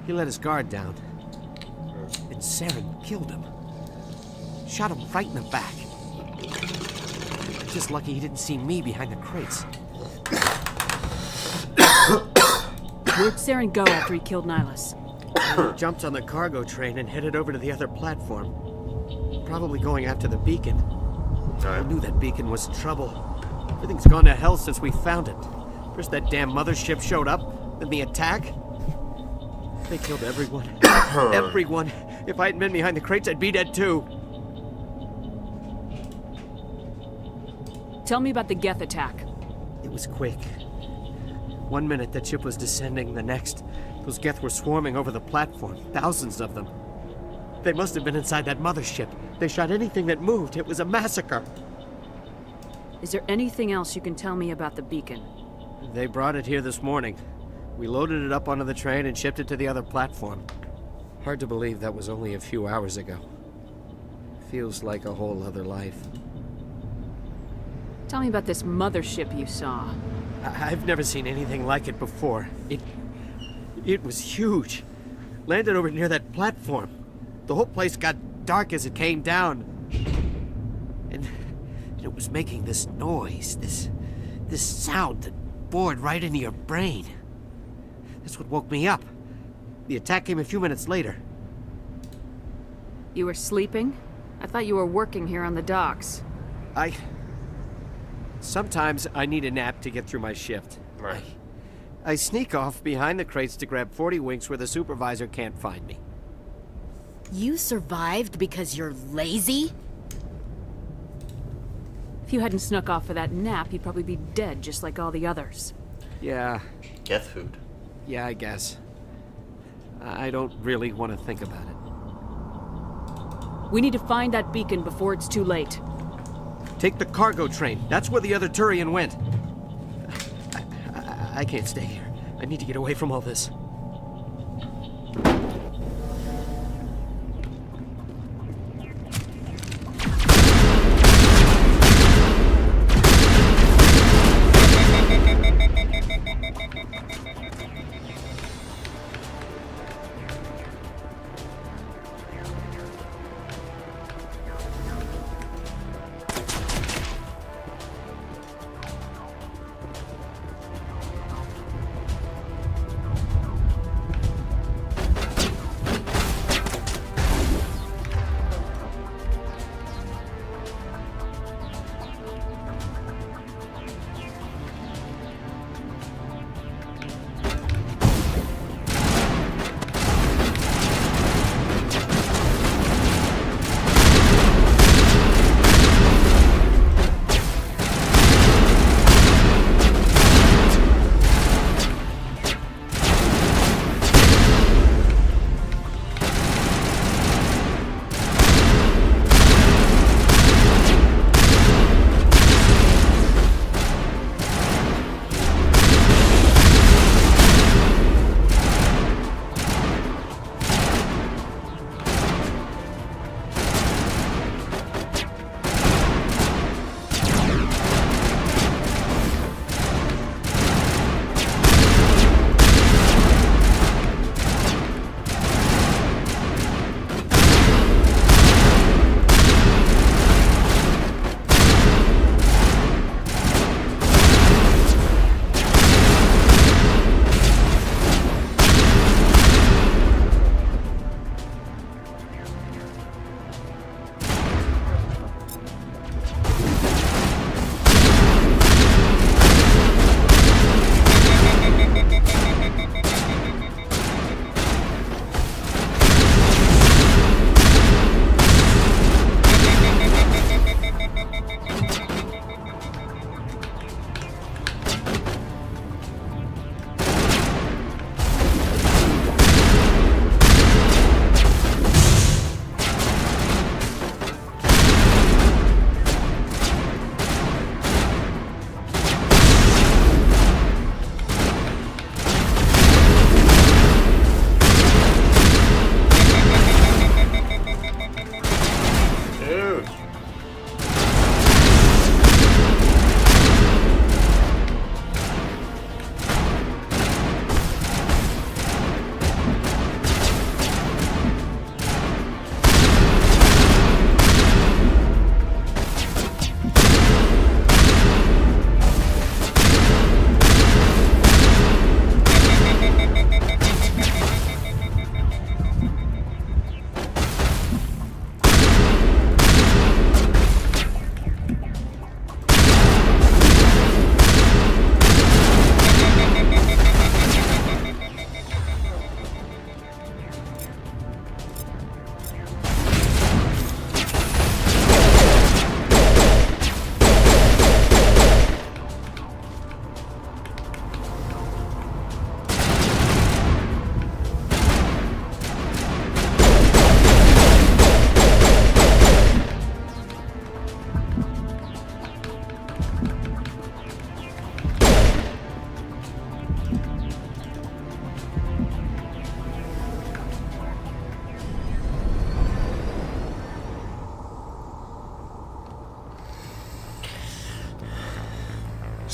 He let his guard down. And Saren killed him. Shot him right in the back. Just lucky he didn't see me behind the crates. Where'd Saren go after he killed Nihilus? He jumped on the cargo train and headed over to the other platform. Probably going after the beacon. I knew that beacon was trouble. Everything's gone to hell since we found it. First that damn mothership showed up, then the attack. They killed everyone. Everyone. If I hadn't been behind the crates, I'd be dead too. Tell me about the Geth attack. It was quick. 1 minute that ship was descending, the next, those Geth were swarming over the platform. Thousands of them. They must have been inside that mothership. They shot anything that moved. It was a massacre. Is there anything else you can tell me about the beacon? They brought it here this morning. We loaded it up onto the train and shipped it to the other platform. Hard to believe that was only a few hours ago. Feels like a whole other life. Tell me about this mothership you saw. I've never seen anything like it before. It was huge. Landed over near that platform. The whole place got dark as it came down. And it was making this noise, this sound that bored right into your brain. That's what woke me up. The attack came a few minutes later. You were sleeping? I thought you were working here on the docks. Sometimes I need a nap to get through my shift. Right. I sneak off behind the crates to grab 40 winks where the supervisor can't find me. You survived because you're lazy? If you hadn't snuck off for that nap, you'd probably be dead just like all the others. Yeah. Geth food. Yeah, I guess. I don't really want to think about it. We need to find that beacon before it's too late. Take the cargo train. That's where the other Turian went. I can't stay here. I need to get away from all this.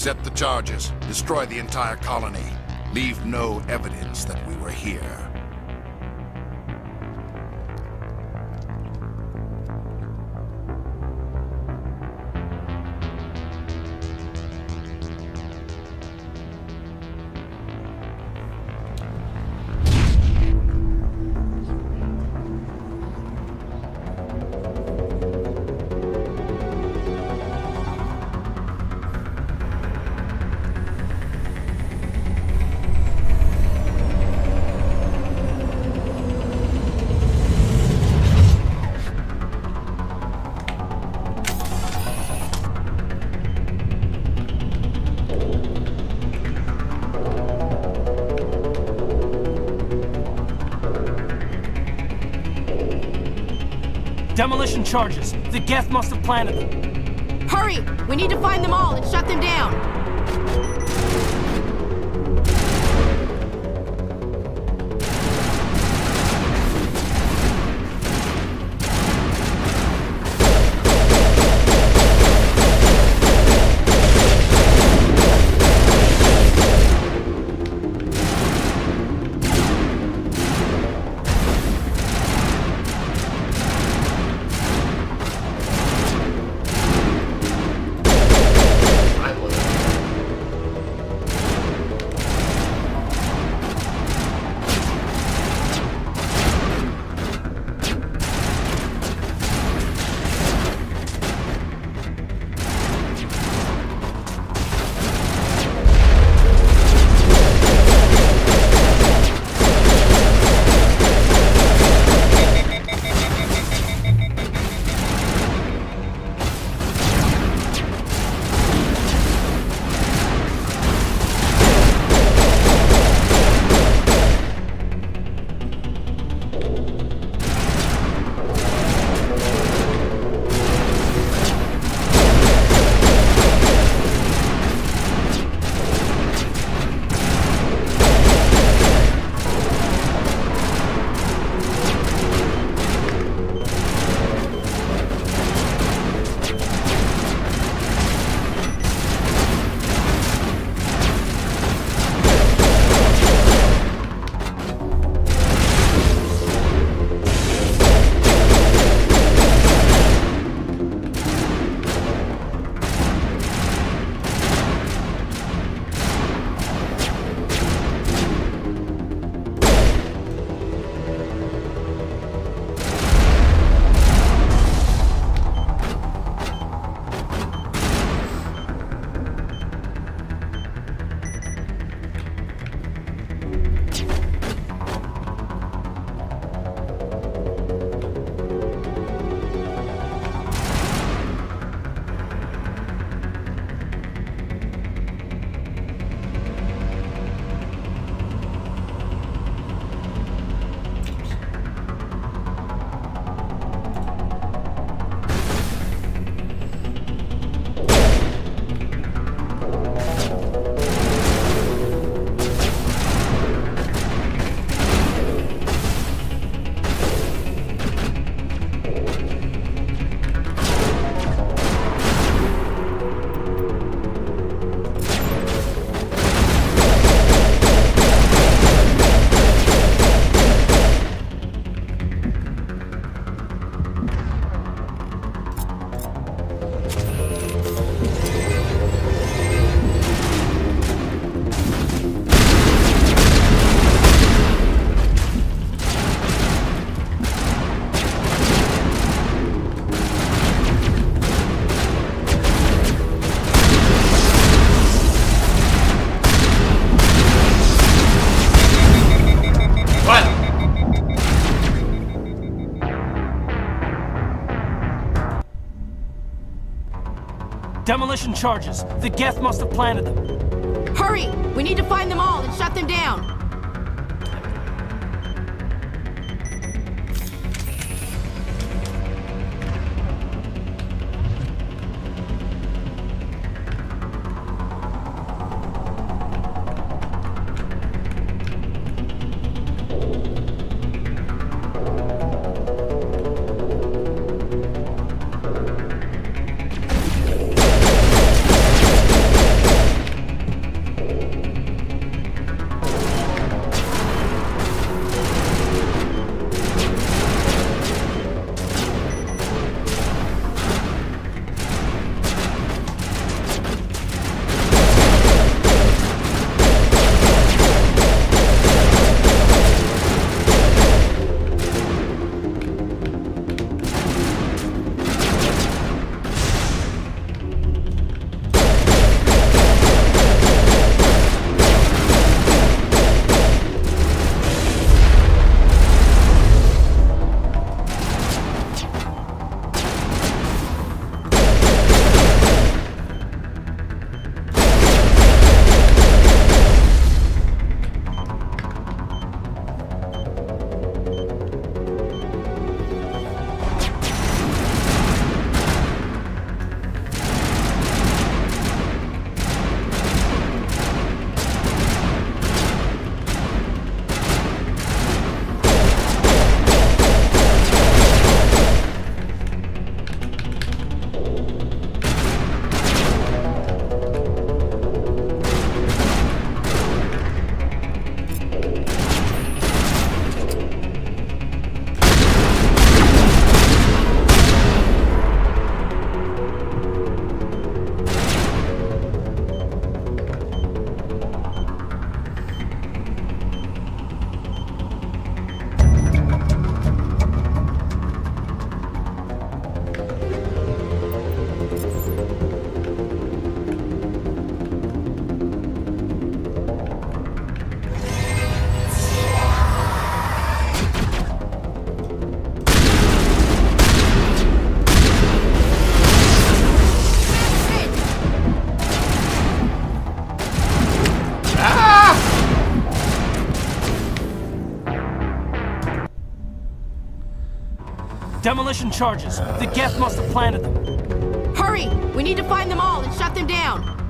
Set the charges. Destroy the entire colony. Leave no evidence that we were here. Demolition charges. The Geth must have planted them. Hurry! We need to find them all and shut them down! Demolition charges. The Geth must have planted them. Hurry! We need to find them all and shut them down! Demolition charges. The Geth must have planted them. Hurry! We need to find them all and shut them down!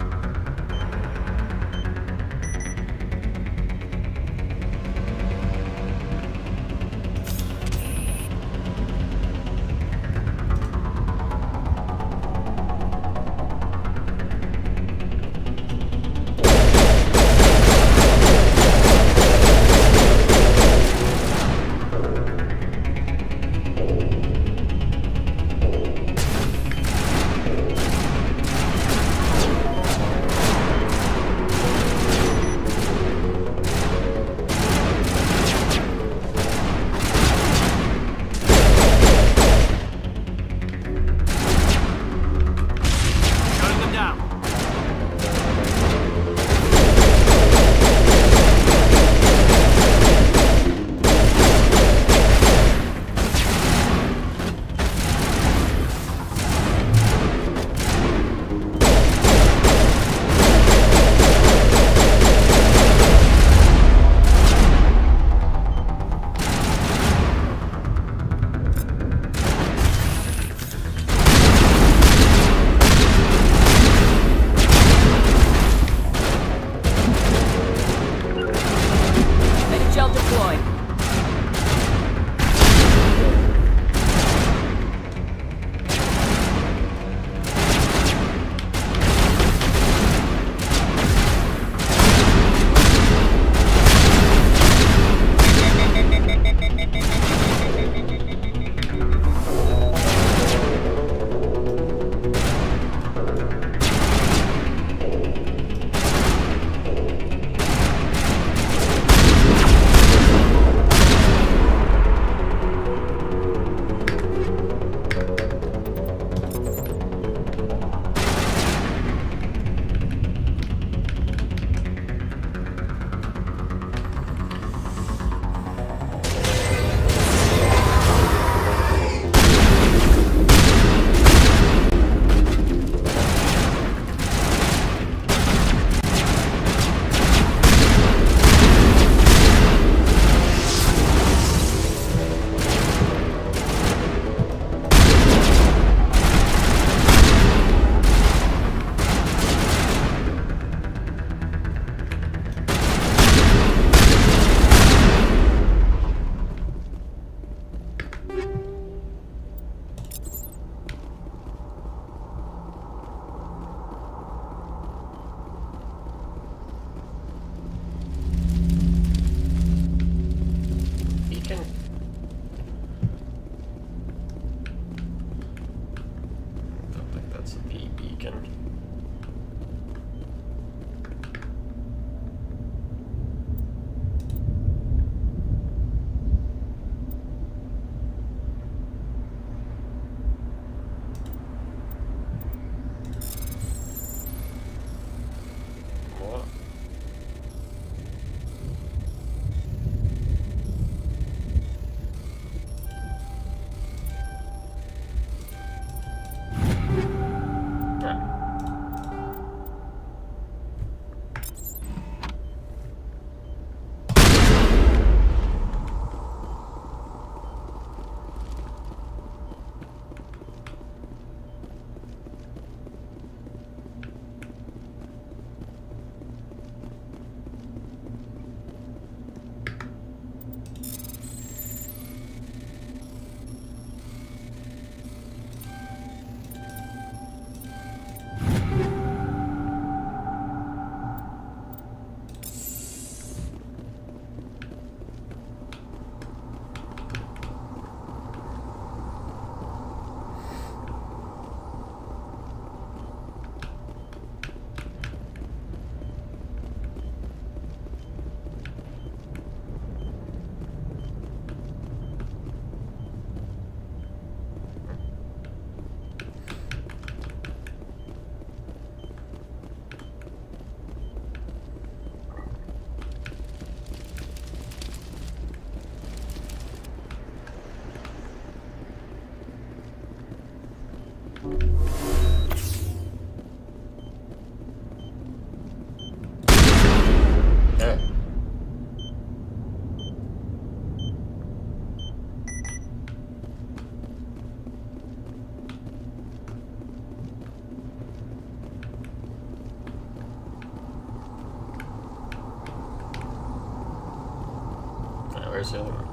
Where's the other one?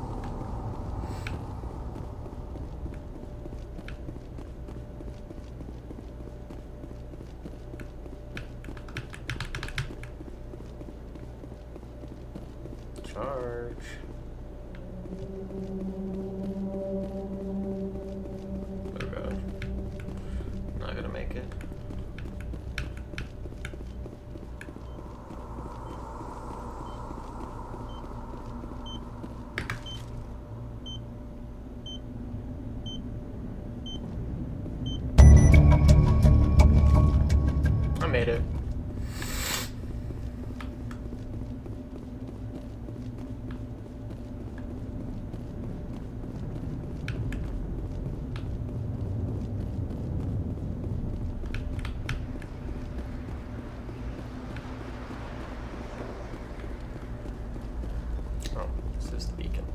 Charge. Oh god. Not gonna make it. I made it. Oh, this is the beacon.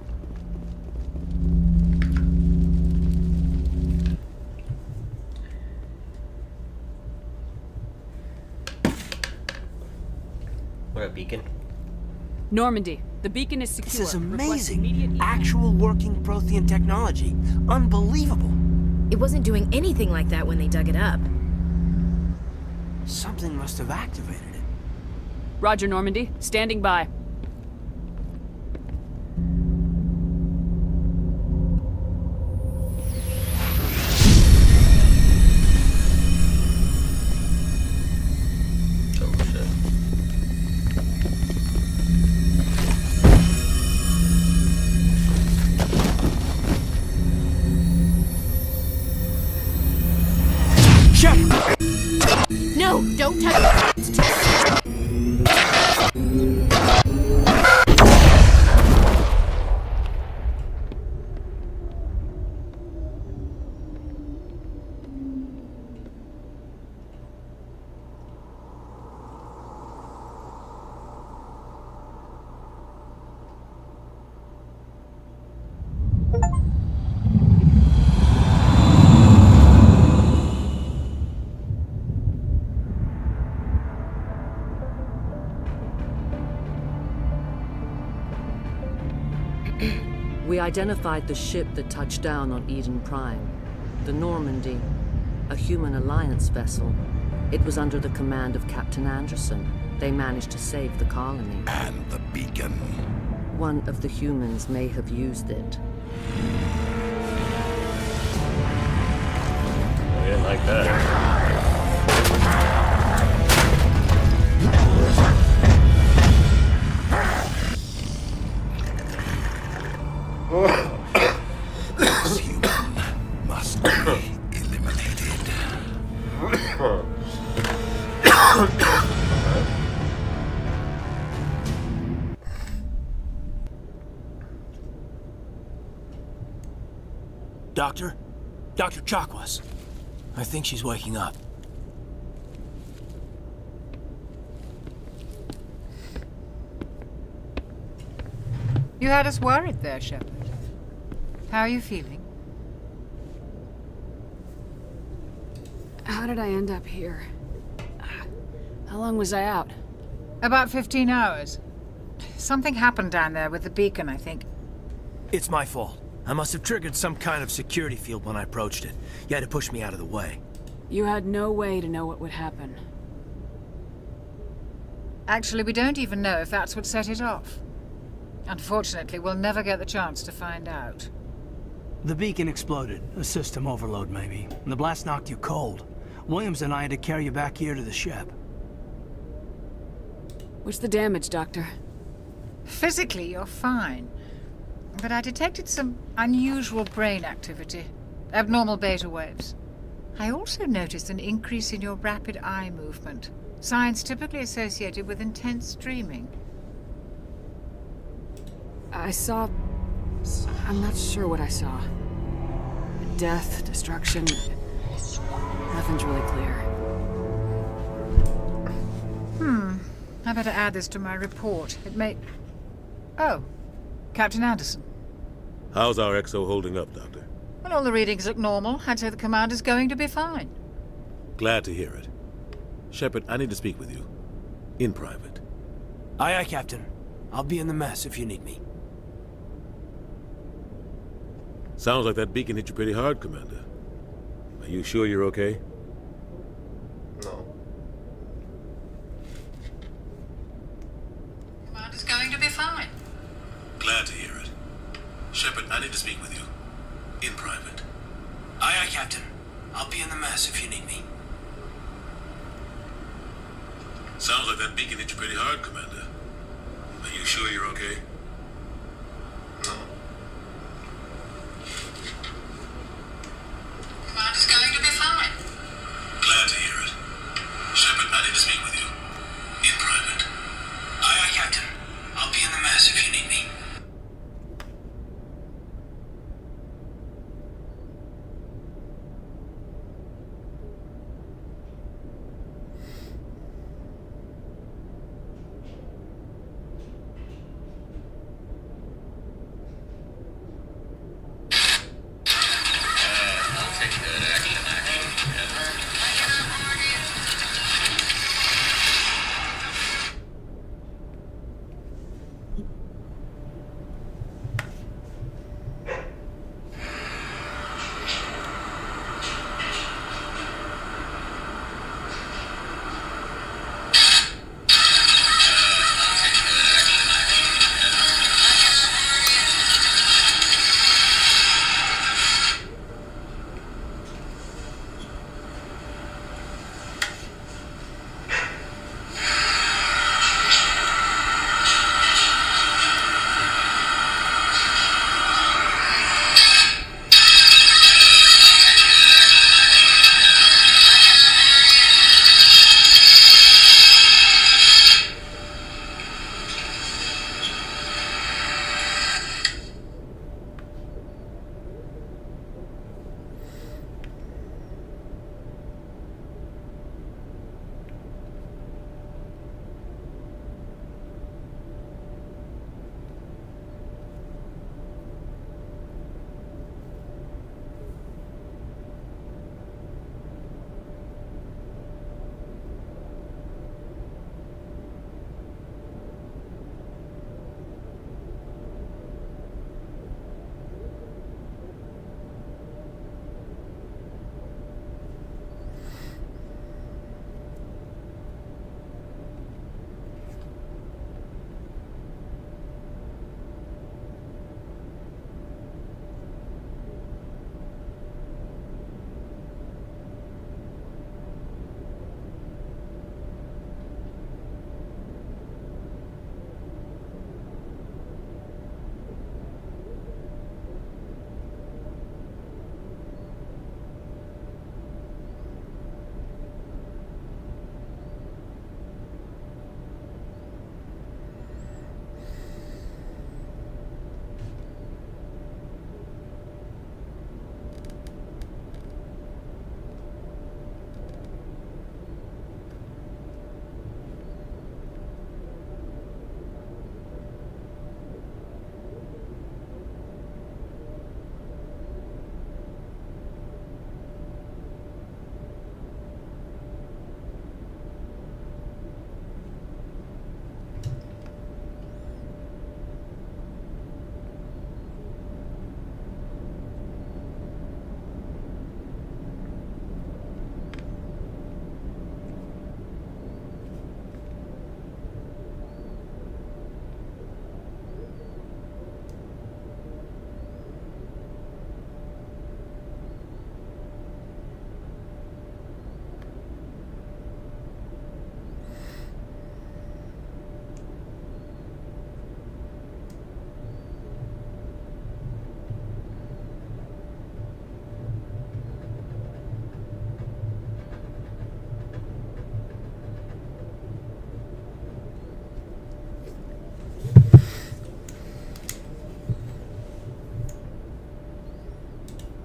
What, a beacon? Normandy, the beacon is secure. This is Request amazing. immediate- Actual working Prothean technology. Unbelievable. It wasn't doing anything like that when they dug it up. Something must have activated it. Roger, Normandy. Standing by. Oh shit. No, don't touch it. We identified the ship that touched down on Eden Prime. The Normandy, a human alliance vessel. It was under the command of Captain Anderson. They managed to save the colony. And the beacon. One of the humans may have used it. I didn't like that. This human must be eliminated. Doctor? Dr. Chakwas. I think she's waking up. You had us worried there, Shepard. How are you feeling? How did I end up here? How long was I out? About 15 hours. Something happened down there with the beacon, I think. It's my fault. I must have triggered some kind of security field when I approached it. You had to push me out of the way. You had no way to know what would happen. Actually, we don't even know if that's what set it off. Unfortunately, we'll never get the chance to find out. The beacon exploded. A system overload, maybe. And the blast knocked you cold. Williams and I had to carry you back here to the ship. What's the damage, Doctor? Physically, you're fine. But I detected some unusual brain activity. Abnormal beta waves. I also noticed an increase in your rapid eye movement. Signs typically associated with intense dreaming. I saw... I'm not sure what I saw. Death, destruction... Nothing's really clear. I better add this to my report. It may... Oh, Captain Anderson. How's our XO holding up, Doctor? Well, all the readings look normal. I'd say the commander's going to be fine. Glad to hear it. Shepard, I need to speak with you. In private. Aye, aye, Captain. I'll be in the mess if you need me. Sounds like that beacon hit you pretty hard, Commander. Are you sure you're okay? No. Commander's going to be fine. Glad to hear it. Shepard, I need to speak with you. In private. Aye, aye, Captain. I'll be in the mess if you need me. Sounds like that beacon hit you pretty hard, Commander. Are you sure you're okay? No. Commander's going to be fine. Glad to hear it. Shepard, I need to speak with you. In private. Aye, aye, Captain. I'll be in the mess if you need me.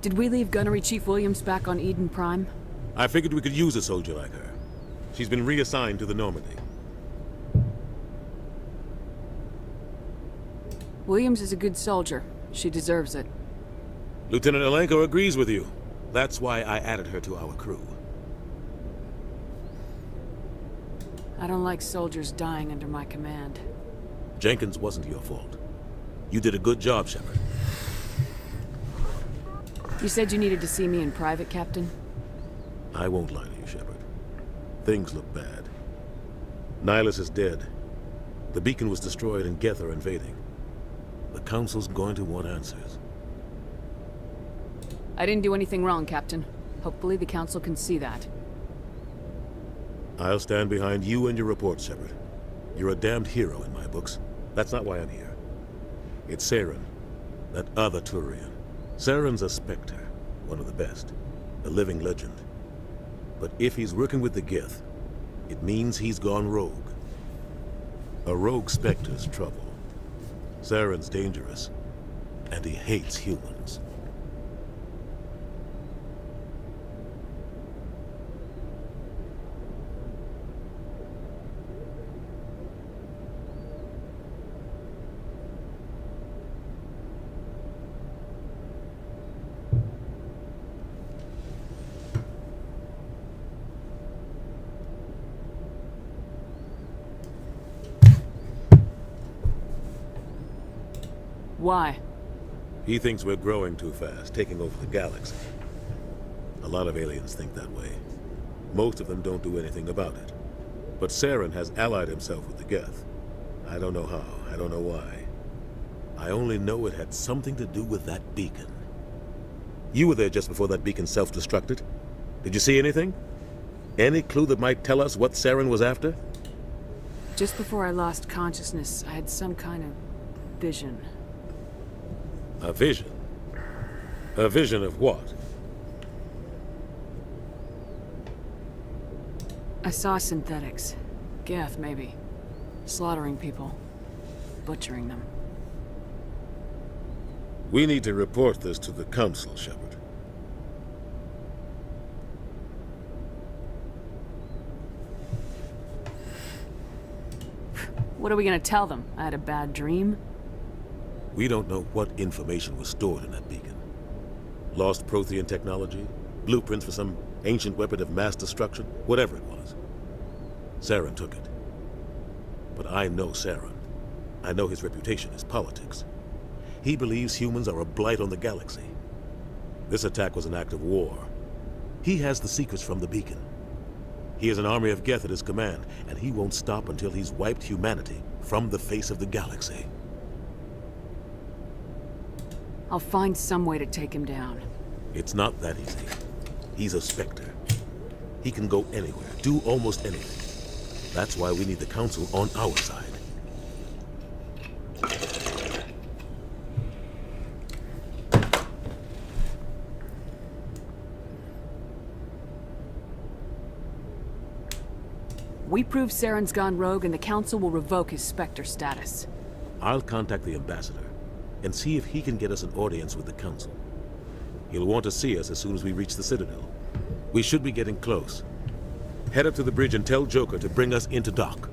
Did we leave Gunnery Chief Williams back on Eden Prime? I figured we could use a soldier like her. She's been reassigned to the Normandy. Williams is a good soldier. She deserves it. Lieutenant Alenko agrees with you. That's why I added her to our crew. I don't like soldiers dying under my command. Jenkins wasn't your fault. You did a good job, Shepard. You said you needed to see me in private, Captain? I won't lie to you, Shepard. Things look bad. Nihilus is dead. The beacon was destroyed and Geth are invading. The Council's going to want answers. I didn't do anything wrong, Captain. Hopefully the Council can see that. I'll stand behind you and your report, Shepard. You're a damned hero in my books. That's not why I'm here. It's Saren, that other Turian. Saren's a Spectre, one of the best, a living legend. But if he's working with the Geth, it means he's gone rogue. A rogue Spectre's trouble. Saren's dangerous, and he hates humans. Why? He thinks we're growing too fast, taking over the galaxy. A lot of aliens think that way. Most of them don't do anything about it. But Saren has allied himself with the Geth. I don't know how, I don't know why. I only know it had something to do with that beacon. You were there just before that beacon self-destructed. Did you see anything? Any clue that might tell us what Saren was after? Just before I lost consciousness, I had some kind of vision. A vision? A vision of what? I saw synthetics. Geth, maybe. Slaughtering people. Butchering them. We need to report this to the Council, Shepard. What are we gonna tell them? I had a bad dream? We don't know what information was stored in that beacon. Lost Prothean technology? Blueprints for some ancient weapon of mass destruction? Whatever it was. Saren took it. But I know Saren. I know his reputation is politics. He believes humans are a blight on the galaxy. This attack was an act of war. He has the secrets from the beacon. He has an army of Geth at his command, and he won't stop until he's wiped humanity from the face of the galaxy. I'll find some way to take him down. It's not that easy. He's a Spectre. He can go anywhere, do almost anything. That's why we need the Council on our side. We prove Saren's gone rogue and the Council will revoke his Spectre status. I'll contact the Ambassador and see if he can get us an audience with the Council. He'll want to see us as soon as we reach the Citadel. We should be getting close. Head up to the bridge and tell Joker to bring us into dock.